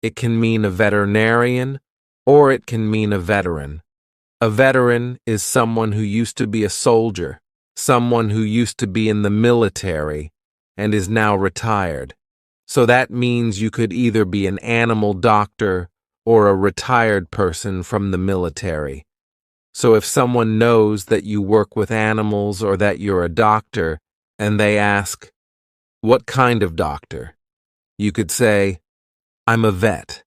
It can mean a veterinarian or it can mean a veteran. A veteran is someone who used to be a soldier, someone who used to be in the military and is now retired. So that means you could either be an animal doctor or a retired person from the military. So if someone knows that you work with animals or that you're a doctor, and they ask, what kind of doctor? You could say, I'm a vet.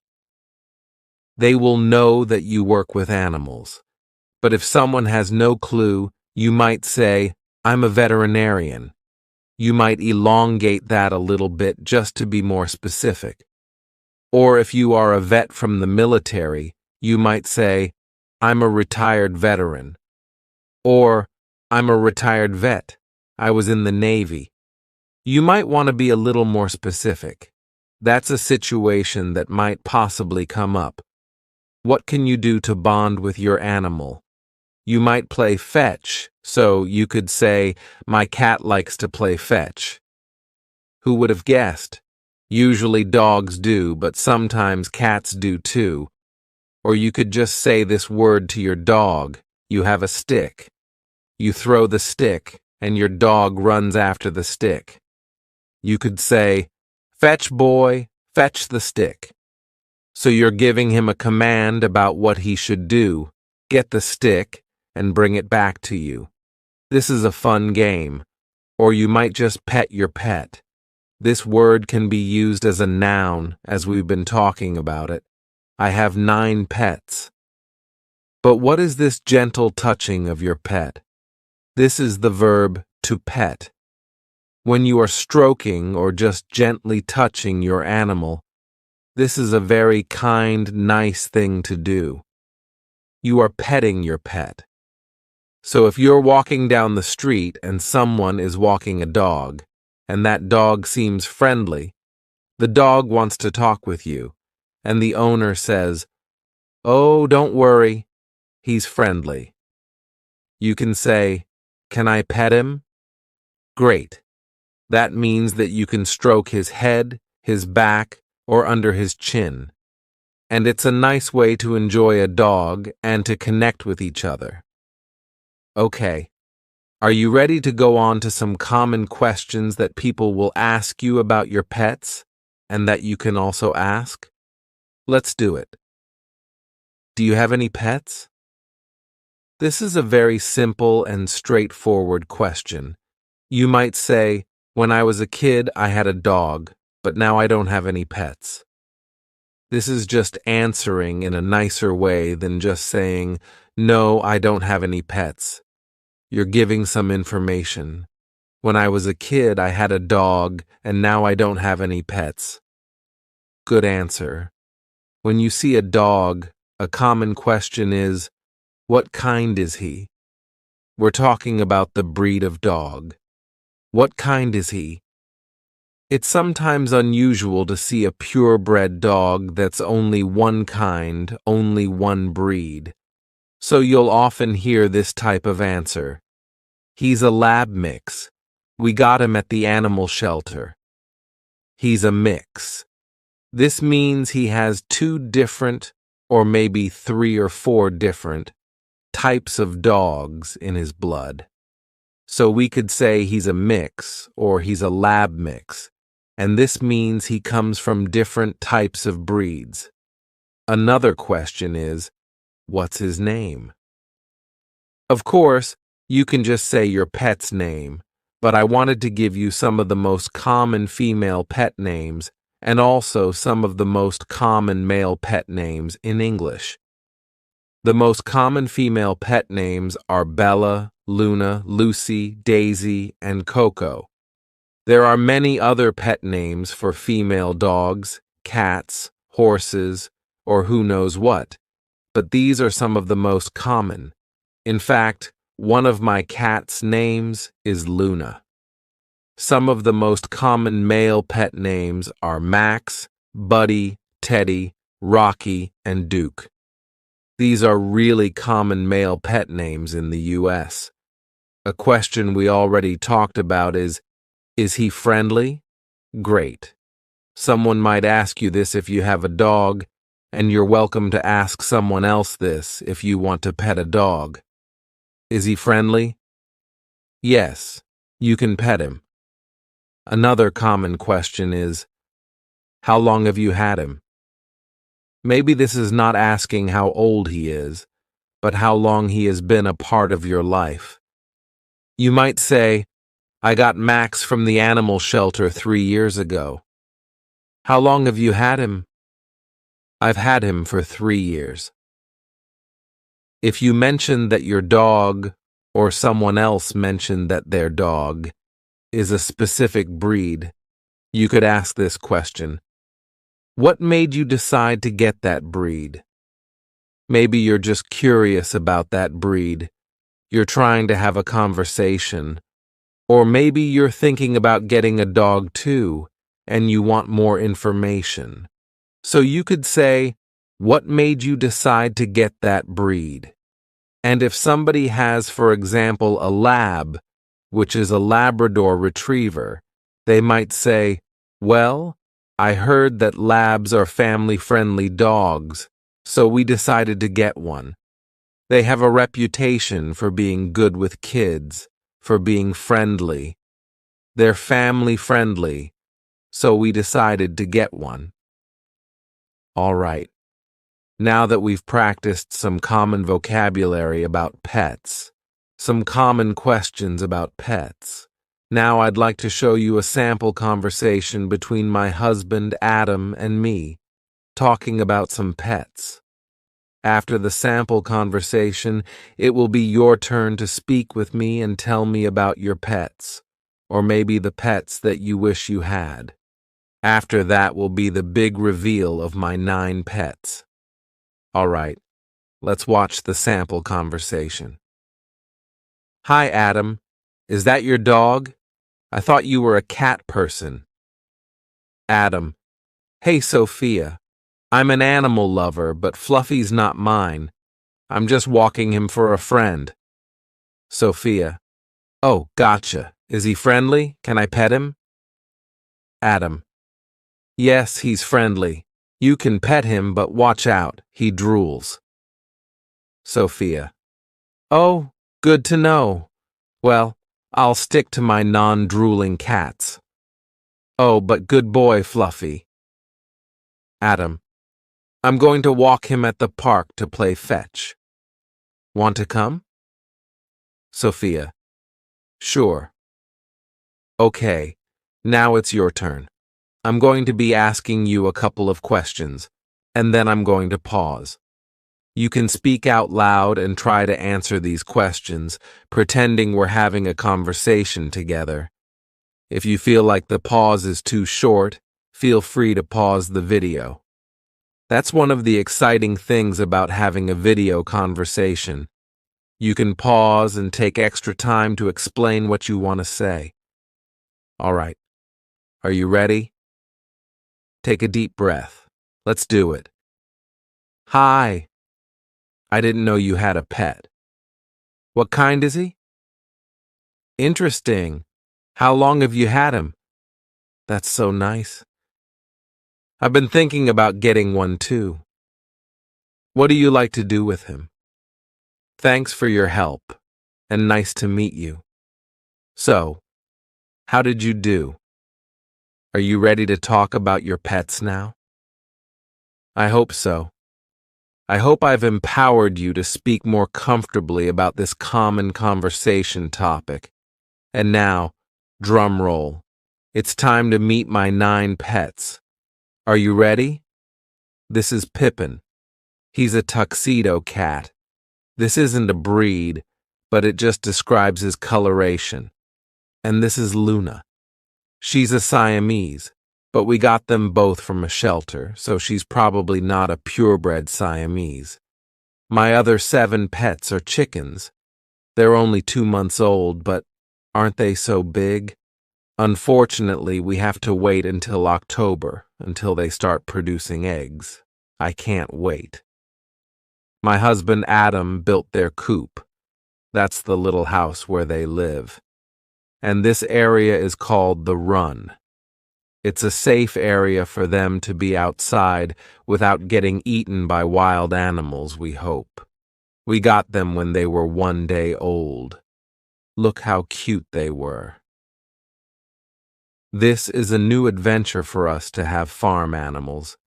They will know that you work with animals. But if someone has no clue, you might say, I'm a veterinarian. You might elongate that a little bit just to be more specific. Or if you are a vet from the military, you might say, I'm a retired veteran. Or, I'm a retired vet. I was in the Navy. You might want to be a little more specific. That's a situation that might possibly come up. What can you do to bond with your animal? You might play fetch, so you could say, my cat likes to play fetch. Who would have guessed? Usually dogs do, but sometimes cats do too. Or you could just say this word to your dog. You have a stick. You throw the stick, and your dog runs after the stick. You could say, fetch boy, fetch the stick. So you're giving him a command about what he should do. Get the stick and bring it back to you. This is a fun game. Or you might just pet your pet. This word can be used as a noun, as we've been talking about it. I have 9 pets. But what is this gentle touching of your pet? This is the verb to pet. When you are stroking or just gently touching your animal, this is a very kind, nice thing to do. You are petting your pet. So if you're walking down the street and someone is walking a dog, and that dog seems friendly, the dog wants to talk with you, and the owner says, oh, don't worry, he's friendly. You can say, can I pet him? Great. That means that you can stroke his head, his back, or under his chin. And it's a nice way to enjoy a dog and to connect with each other. Okay. Are you ready to go on to some common questions that people will ask you about your pets and that you can also ask? Let's do it. Do you have any pets? This is a very simple and straightforward question. You might say, when I was a kid, I had a dog, but now I don't have any pets. This is just answering in a nicer way than just saying, no, I don't have any pets. You're giving some information. When I was a kid, I had a dog, and now I don't have any pets. Good answer. When you see a dog, a common question is, what kind is he? We're talking about the breed of dog. What kind is he? It's sometimes unusual to see a purebred dog that's only one kind, only one breed. So you'll often hear this type of answer. He's a lab mix. We got him at the animal shelter. He's a mix. This means he has 2 different, or maybe 3 or 4 different, types of dogs in his blood. So we could say he's a mix, or he's a lab mix, and this means he comes from different types of breeds. Another question is, what's his name? Of course, you can just say your pet's name, but I wanted to give you some of the most common female pet names and also some of the most common male pet names in English. The most common female pet names are Bella, Luna, Lucy, Daisy, and Coco. There are many other pet names for female dogs, cats, horses, or who knows what, but these are some of the most common. In fact, One of my cat's names is Luna. Some of the most common male pet names are Max, Buddy, Teddy, Rocky, and Duke. These are really common male pet names in the US. A question we already talked about is he friendly? Great. Someone might ask you this if you have a dog, and you're welcome to ask someone else this if you want to pet a dog. Is he friendly? Yes, you can pet him. Another common question is, how long have you had him? Maybe this is not asking how old he is, but how long he has been a part of your life. You might say, I got Max from the animal shelter 3 years ago. How long have you had him? I've had him for 3 years. If you mention that your dog, or someone else mentioned that their dog, is a specific breed, you could ask this question. What made you decide to get that breed? Maybe you're just curious about that breed. You're trying to have a conversation. Or maybe you're thinking about getting a dog too, and you want more information. So you could say, what made you decide to get that breed? And if somebody has, for example, a lab, which is a Labrador retriever, they might say, well, I heard that labs are family-friendly dogs, so we decided to get one. They have a reputation for being good with kids, for being friendly. They're family-friendly, so we decided to get one. All right. Now that we've practiced some common vocabulary about pets, some common questions about pets, now I'd like to show you a sample conversation between my husband Adam and me, talking about some pets. After the sample conversation, it will be your turn to speak with me and tell me about your pets, or maybe the pets that you wish you had. After that will be the big reveal of my 9 pets. All right, let's watch the sample conversation. Hi, Adam. Is that your dog? I thought you were a cat person. Adam. Hey, Sophia. I'm an animal lover, but Fluffy's not mine. I'm just walking him for a friend. Sophia. Oh, gotcha. Is he friendly? Can I pet him? Adam. Yes, he's friendly. You can pet him, but watch out. He drools. Sophia. Oh, good to know. Well, I'll stick to my non-drooling cats. Oh, but good boy, Fluffy. Adam. I'm going to walk him at the park to play fetch. Want to come? Sophia. Sure. Okay, now it's your turn. I'm going to be asking you a couple of questions, and then I'm going to pause. You can speak out loud and try to answer these questions, pretending we're having a conversation together. If you feel like the pause is too short, feel free to pause the video. That's one of the exciting things about having a video conversation. You can pause and take extra time to explain what you want to say. All right. Are you ready? Take a deep breath. Let's do it. Hi. I didn't know you had a pet. What kind is he? Interesting. How long have you had him? That's so nice. I've been thinking about getting one too. What do you like to do with him? Thanks for your help, and nice to meet you. So, how did you do? Are you ready to talk about your pets now? I hope so. I hope I've empowered you to speak more comfortably about this common conversation topic. And now, drum roll. It's time to meet my 9 pets. Are you ready? This is Pippin. He's a tuxedo cat. This isn't a breed, but it just describes his coloration. And this is Luna. She's a Siamese, but we got them both from a shelter, so she's probably not a purebred Siamese. My other 7 pets are chickens. They're only 2 months old, but aren't they so big? Unfortunately, we have to wait until October until they start producing eggs. I can't wait. My husband Adam built their coop. That's the little house where they live. And this area is called the run. It's a safe area for them to be outside without getting eaten by wild animals, we hope. We got them when they were 1 day old. Look how cute they were. This is a new adventure for us to have farm animals,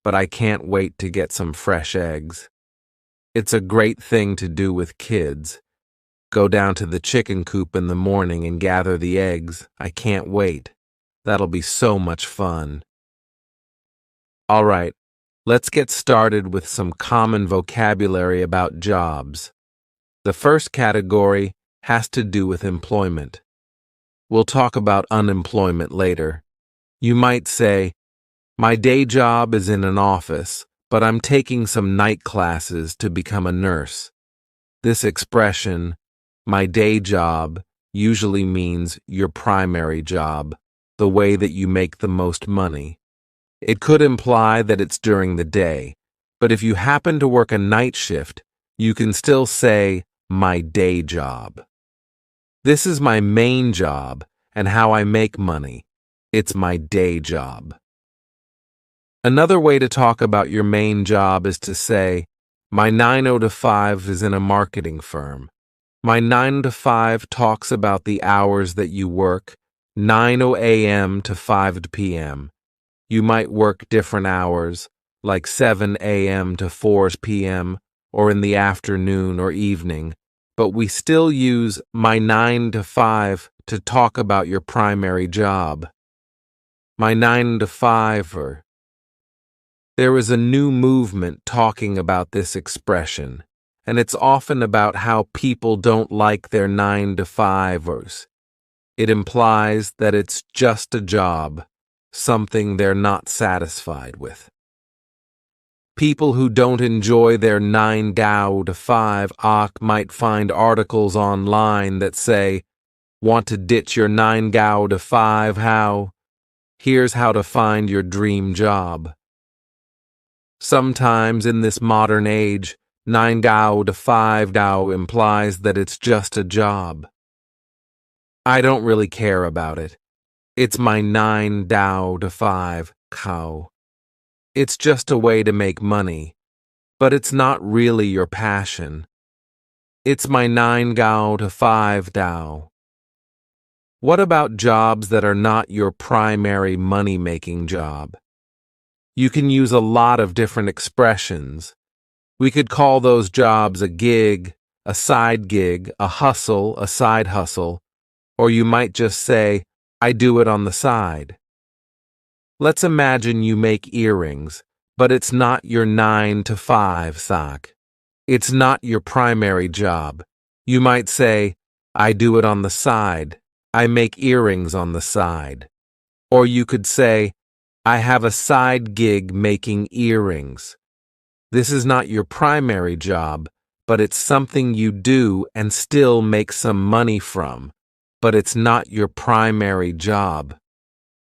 but I can't wait to get some fresh eggs. It's a great thing to do with kids. Go down to the chicken coop in the morning and gather the eggs. I can't wait. That'll be so much fun. All right, let's get started with some common vocabulary about jobs. The first category has to do with employment. We'll talk about unemployment later. You might say, my day job is in an office, but I'm taking some night classes to become a nurse. This expression, my day job, usually means your primary job, the way that you make the most money. It could imply that it's during the day, but if you happen to work a night shift, you can still say, my day job. This is my main job and how I make money. It's my day job. Another way to talk about your main job is to say, my 9 to 5 is in a marketing firm. My 9 to 5 talks about the hours that you work, 9 a.m. to 5 p.m. You might work different hours, like 7 a.m. to 4 p.m., or in the afternoon or evening, but we still use my 9 to 5 to talk about your primary job. My 9 to 5er. There is a new movement talking about this expression, and it's often about how people don't like their 9 to 5ers. It implies that it's just a job, something they're not satisfied with. People who don't enjoy their 9 to 5 might find articles online that say, want to ditch your 9 to 5 how? Here's how to find your dream job. Sometimes in this modern age, 9 to 5 implies that it's just a job. I don't really care about it. It's my 9 to 5 cow. It's just a way to make money, but it's not really your passion. It's my 9 to 5 What about jobs that are not your primary money-making job? You can use a lot of different expressions. We could call those jobs a gig, a side gig, a hustle, a side hustle, or you might just say, I do it on the side. Let's imagine you make earrings, but it's not your 9 to 5 sock. It's not your primary job. You might say, I do it on the side. I make earrings on the side. Or you could say, I have a side gig making earrings. This is not your primary job, but it's something you do and still make some money from. But it's not your primary job.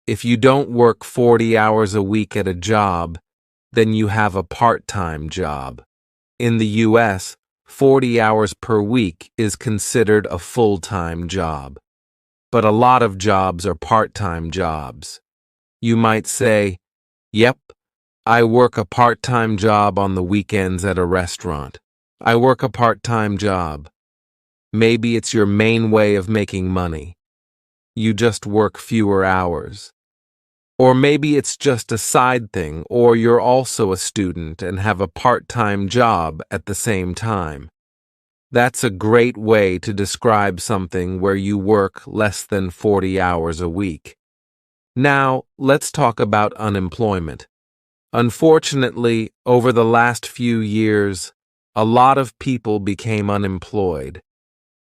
If you don't work 40 hours a week at a job, then you have a part-time job. In the U.S., 40 hours per week is considered a full-time job. But a lot of jobs are part-time jobs. You might say, yep, I work a part-time job on the weekends at a restaurant. I work a part-time job. Maybe it's your main way of making money. You just work fewer hours. Or maybe it's just a side thing, or you're also a student and have a part-time job at the same time. That's a great way to describe something where you work less than 40 hours a week. Now, let's talk about unemployment. Unfortunately, over the last few years, a lot of people became unemployed.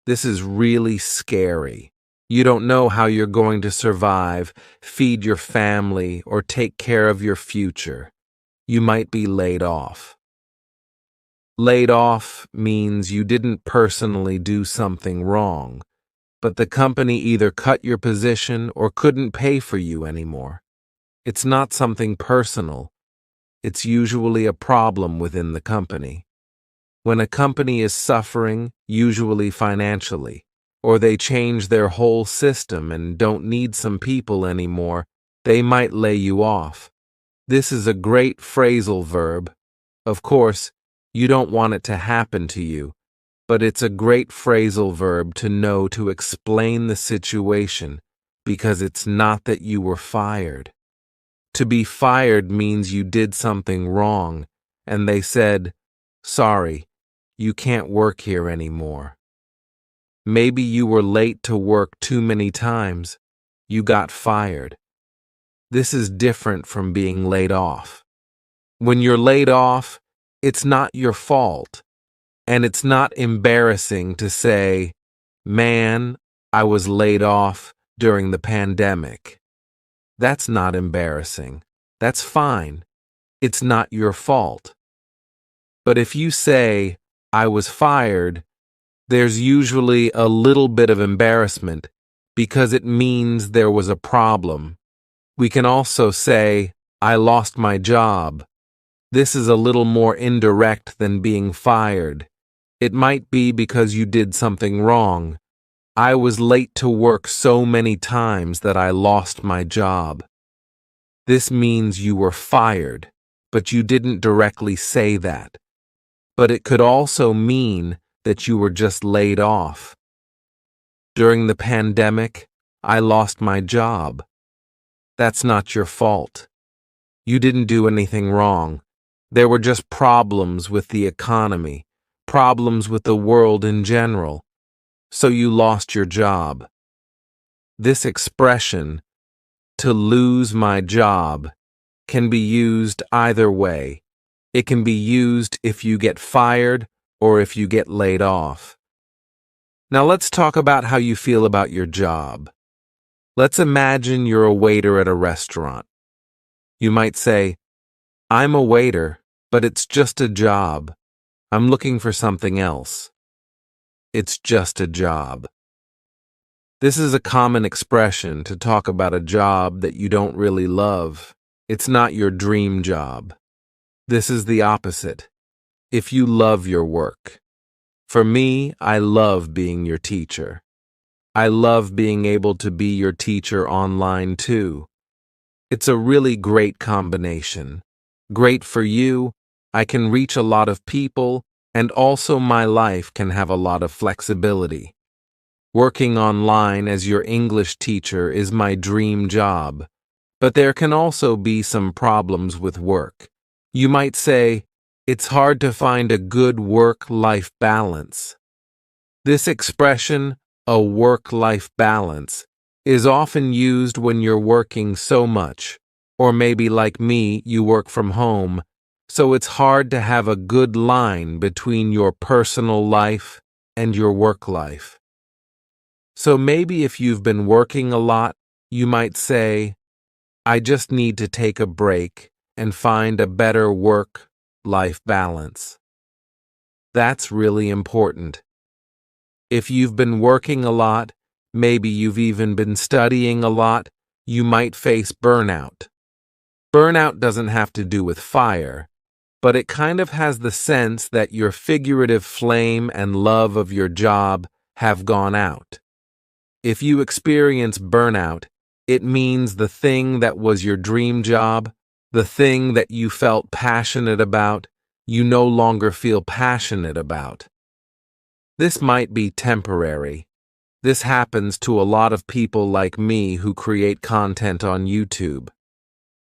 This is really scary. You don't know how you're going to survive, feed your family, or take care of your future. You might be laid off. Laid off means you didn't personally do something wrong, but the company either cut your position or couldn't pay for you anymore. It's not something personal. It's usually a problem within the company. When a company is suffering, usually financially, or they change their whole system and don't need some people anymore, they might lay you off. This is a great phrasal verb. Of course, you don't want it to happen to you, but it's a great phrasal verb to know to explain the situation because it's not that you were fired. To be fired means you did something wrong, and they said, "Sorry, you can't work here anymore." Maybe you were late to work too many times. You got fired. This is different from being laid off. When you're laid off, it's not your fault, and it's not embarrassing to say, "Man, I was laid off during the pandemic." That's not embarrassing. That's fine. It's not your fault. But if you say, "I was fired," there's usually a little bit of embarrassment because it means there was a problem. We can also say, "I lost my job." This is a little more indirect than being fired. It might be because you did something wrong. "I was late to work so many times that I lost my job." This means you were fired, but you didn't directly say that. But it could also mean that you were just laid off. During the pandemic, I lost my job. That's not your fault. You didn't do anything wrong. There were just problems with the economy, problems with the world in general. So you lost your job. This expression, "to lose my job," can be used either way. It can be used if you get fired or if you get laid off. Now let's talk about how you feel about your job. Let's imagine you're a waiter at a restaurant. You might say, "I'm a waiter, but it's just a job. I'm looking for something else." It's just a job. This is a common expression to talk about a job that you don't really love. It's not your dream job. This is the opposite. If you love your work. For me, I love being your teacher. I love being able to be your teacher online too. It's a really great combination. Great for you, I can reach a lot of people, and also my life can have a lot of flexibility. Working online as your English teacher is my dream job, but there can also be some problems with work. You might say, "It's hard to find a good work-life balance." This expression, "a work-life balance," is often used when you're working so much, or maybe like me, you work from home, so it's hard to have a good line between your personal life and your work life. So maybe if you've been working a lot, you might say, "I just need to take a break and find a better work-life balance." That's really important. If you've been working a lot, maybe you've even been studying a lot, you might face burnout. Burnout doesn't have to do with fire, but it kind of has the sense that your figurative flame and love of your job have gone out. If you experience burnout, it means the thing that was your dream job, the thing that you felt passionate about, you no longer feel passionate about. This might be temporary. This happens to a lot of people like me who create content on YouTube.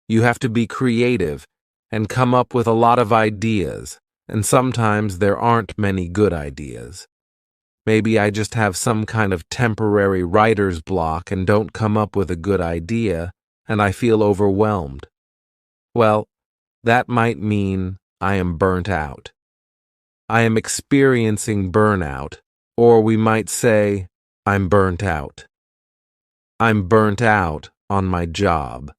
You have to be creative and come up with a lot of ideas, and sometimes there aren't many good ideas. Maybe I just have some kind of temporary writer's block and don't come up with a good idea, and I feel overwhelmed. Well, that might mean I am burnt out. I am experiencing burnout, or we might say, I'm burnt out. I'm burnt out on my job.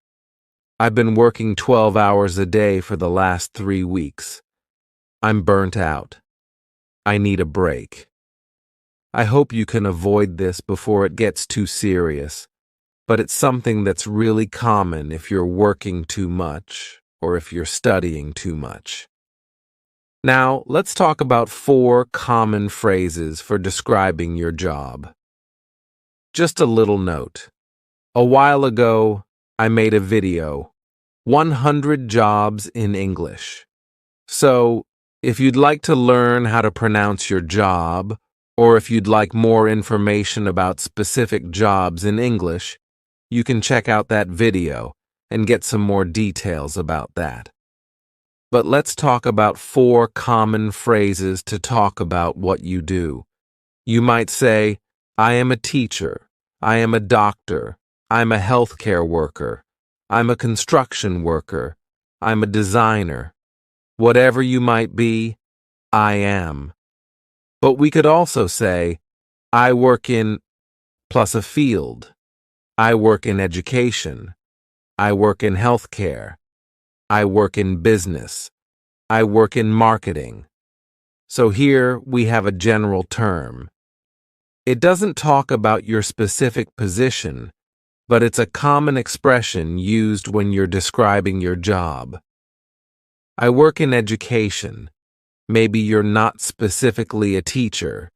I've been working 12 hours a day for the last 3 weeks. I'm burnt out. I need a break. I hope you can avoid this before it gets too serious, but it's something that's really common if you're working too much or if you're studying too much. Now, let's talk about 4 common phrases for describing your job. Just a little note. A while ago, I made a video, 100 Jobs in English. So, if you'd like to learn how to pronounce your job, or if you'd like more information about specific jobs in English, you can check out that video and get some more details about that. But let's talk about 4 common phrases to talk about what you do. You might say, I am a teacher, I am a doctor, I'm a healthcare worker, I'm a construction worker, I'm a designer. Whatever you might be, I am. But we could also say, I work in plus a field. I work in education. I work in healthcare. I work in business. I work in marketing. So here we have a general term. It doesn't talk about your specific position, but it's a common expression used when you're describing your job. I work in education. Maybe you're not specifically a teacher.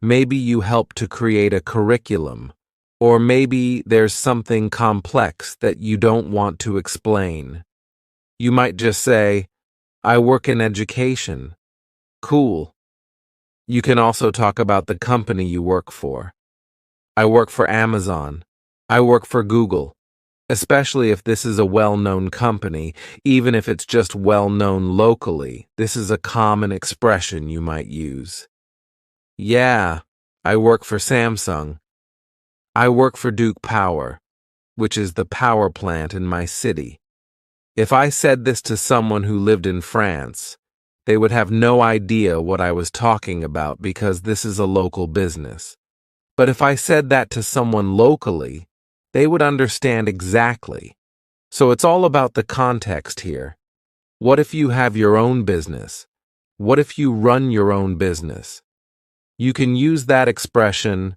Maybe you help to create a curriculum. Or maybe there's something complex that you don't want to explain. You might just say, I work in education. Cool. You can also talk about the company you work for. I work for Amazon. I work for Google. Especially if this is a well-known company, even if it's just well-known locally, this is a common expression you might use. Yeah, I work for Samsung. I work for Duke Power, which is the power plant in my city. If I said this to someone who lived in France, they would have no idea what I was talking about because this is a local business. But if I said that to someone locally, they would understand exactly. So it's all about the context here. What if you have your own business? What if you run your own business? You can use that expression,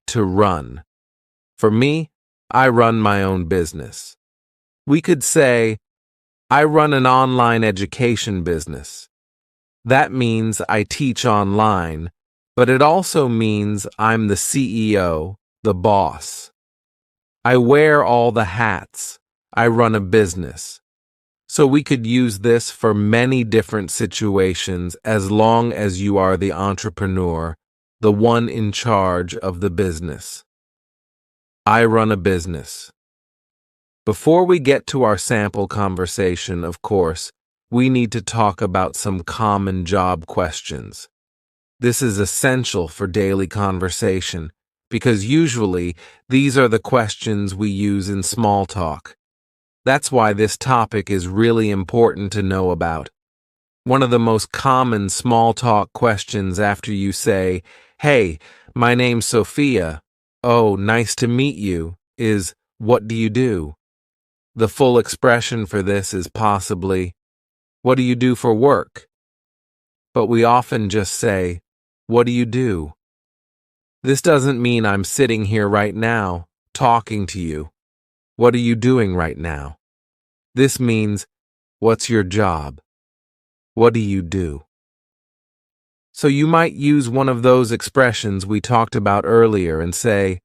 to run. For me, I run my own business. We could say, I run an online education business. That means I teach online, but it also means I'm the CEO, the boss. I wear all the hats. I run a business. So we could use this for many different situations as long as you are the entrepreneur, the one in charge of the business. I run a business. Before we get to our sample conversation, of course, we need to talk about some common job questions. This is essential for daily conversation, because usually these are the questions we use in small talk. That's why this topic is really important to know about. One of the most common small talk questions after you say, Hey, my name's Sophia. Oh, nice to meet you, is, what do you do? The full expression for this is possibly, what do you do for work? But we often just say, what do you do? This doesn't mean I'm sitting here right now, talking to you. What are you doing right now? This means, what's your job? What do you do? So you might use one of those expressions we talked about earlier and say,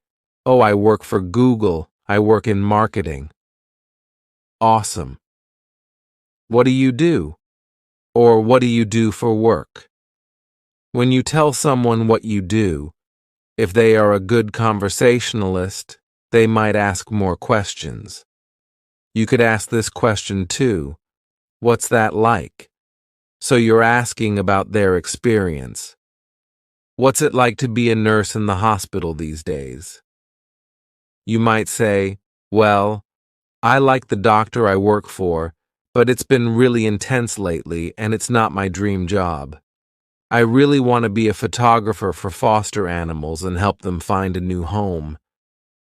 oh, I work for Google. I work in marketing. Awesome. What do you do? Or what do you do for work? When you tell someone what you do, if they are a good conversationalist, they might ask more questions. You could ask this question too. What's that like? So you're asking about their experience. What's it like to be a nurse in the hospital these days? You might say, well, I like the doctor I work for, but it's been really intense lately and it's not my dream job. I really want to be a photographer for foster animals and help them find a new home.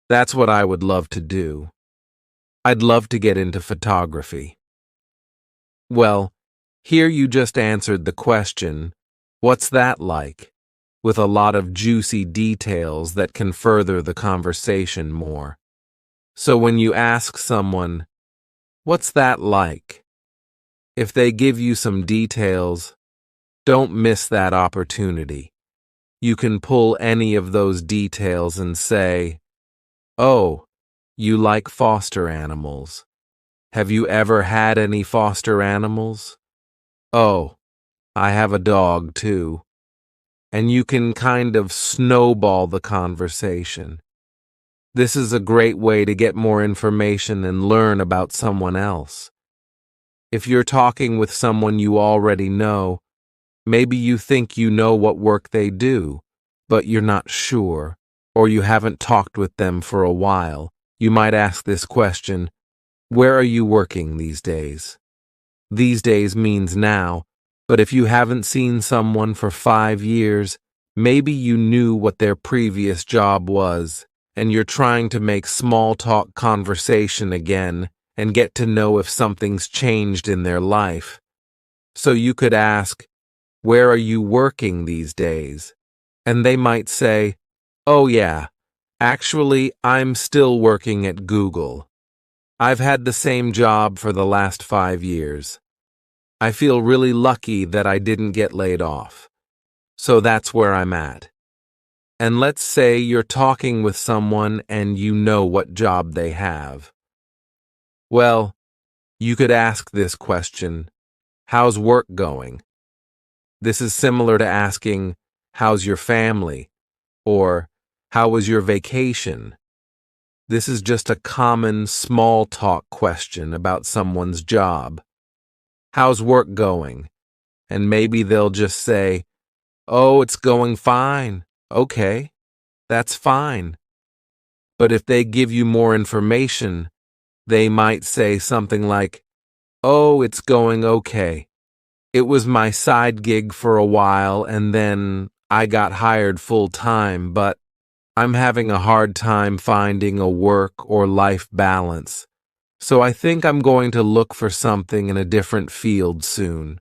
That's what I would love to do. I'd love to get into photography. Well, Here you just answered the question, what's that like? With a lot of juicy details that can further the conversation more. So when you ask someone, what's that like? If they give you some details, don't miss that opportunity. You can pull any of those details and say, oh, you like foster animals. Have you ever had any foster animals? Oh, I have a dog too. And you can kind of snowball the conversation. This is a great way to get more information and learn about someone else. If you're talking with someone you already know, maybe you think you know what work they do, but you're not sure, or you haven't talked with them for a while. You might ask this question, where are you working these days? These days means now, but if you haven't seen someone for 5 years, maybe you knew what their previous job was, and you're trying to make small talk conversation again and get to know if something's changed in their life. So you could ask, where are you working these days? And they might say, oh yeah, actually, I'm still working at Google. I've had the same job for the last 5 years. I feel really lucky that I didn't get laid off. So that's where I'm at. And let's say you're talking with someone and you know what job they have. Well, you could ask this question, how's work going? This is similar to asking, how's your family? Or, how was your vacation? This is just a common small talk question about someone's job. How's work going? And maybe they'll just say, oh, it's going fine. Okay, that's fine. But if they give you more information, they might say something like, oh, it's going okay. It was my side gig for a while and then I got hired full time, but I'm having a hard time finding a work or life balance. So I think I'm going to look for something in a different field soon.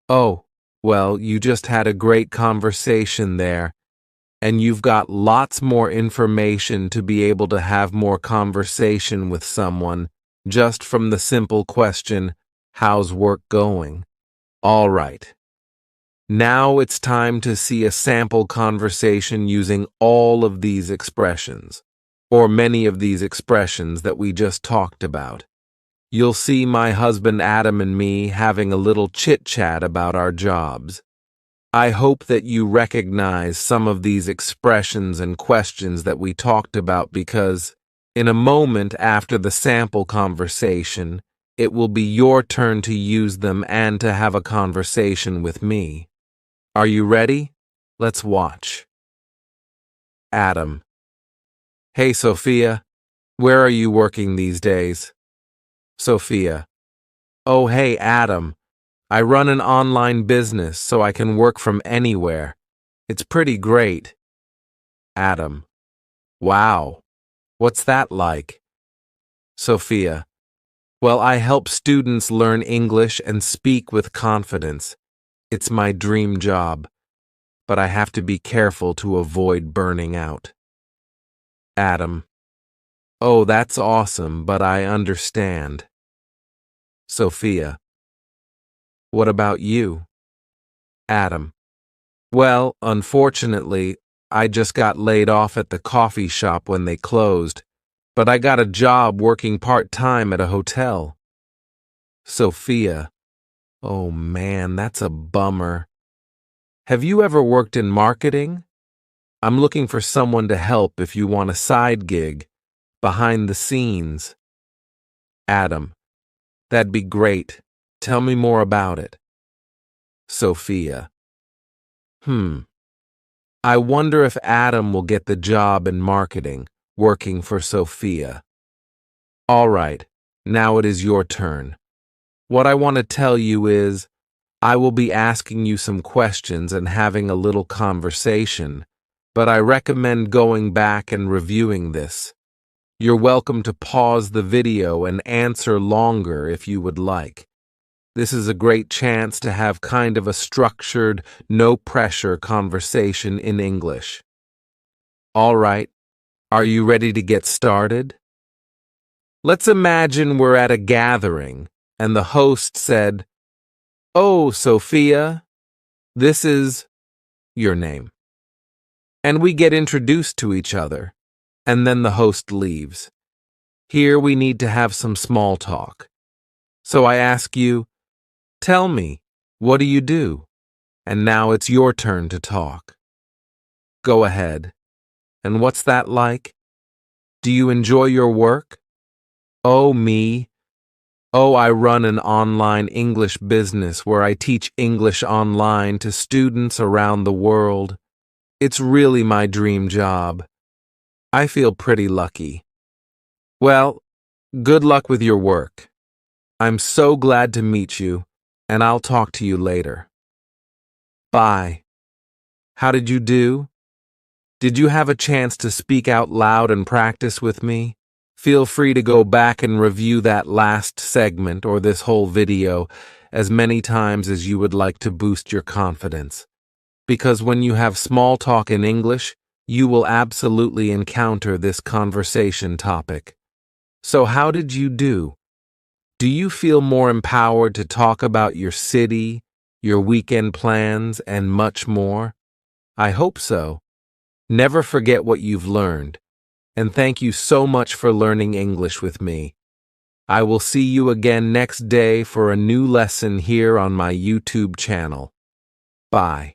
Oh, well, you just had a great conversation there, and you've got lots more information to be able to have more conversation with someone just from the simple question, how's work going? All right. Now it's time to see a sample conversation using all of these expressions, or many of these expressions that we just talked about. You'll see my husband Adam and me having a little chit-chat about our jobs. I hope that you recognize some of these expressions and questions that we talked about because, in a moment after the sample conversation, it will be your turn to use them and to have a conversation with me. Are you ready? Let's watch. Adam. Hey, Sophia. Where are you working these days? Sophia. Oh, hey, Adam. I run an online business so I can work from anywhere. It's pretty great. Adam. Wow. What's that like? Sophia. Well, I help students learn English and speak with confidence. It's my dream job, but I have to be careful to avoid burning out. Adam. Oh, that's awesome, but I understand. Sophia. What about you? Adam. Well, unfortunately, I just got laid off at the coffee shop when they closed, but I got a job working part-time at a hotel. Sophia. Oh man, that's a bummer. Have you ever worked in marketing? I'm looking for someone to help if you want a side gig, behind the scenes. Adam. That'd be great. Tell me more about it. Sophia. I wonder if Adam will get the job in marketing, working for Sophia. All right, now it is your turn. What I want to tell you is, I will be asking you some questions and having a little conversation, but I recommend going back and reviewing this. You're welcome to pause the video and answer longer if you would like. This is a great chance to have kind of a structured, no-pressure conversation in English. All right, are you ready to get started? Let's imagine we're at a gathering, and the host said, "Oh, Sophia, this is your name." And we get introduced to each other, and then the host leaves. Here we need to have some small talk. So I ask you, tell me, what do you do? And now it's your turn to talk. Go ahead. And what's that like? Do you enjoy your work? Oh, me. Oh, I run an online English business where I teach English online to students around the world. It's really my dream job. I feel pretty lucky. Well, good luck with your work. I'm so glad to meet you, and I'll talk to you later. Bye. How did you do? Did you have a chance to speak out loud and practice with me? Feel free to go back and review that last segment or this whole video as many times as you would like to boost your confidence. Because when you have small talk in English, you will absolutely encounter this conversation topic. So how did you do? Do you feel more empowered to talk about your city, your weekend plans, and much more? I hope so. Never forget what you've learned, and thank you so much for learning English with me. I will see you again next day for a new lesson here on my YouTube channel. Bye.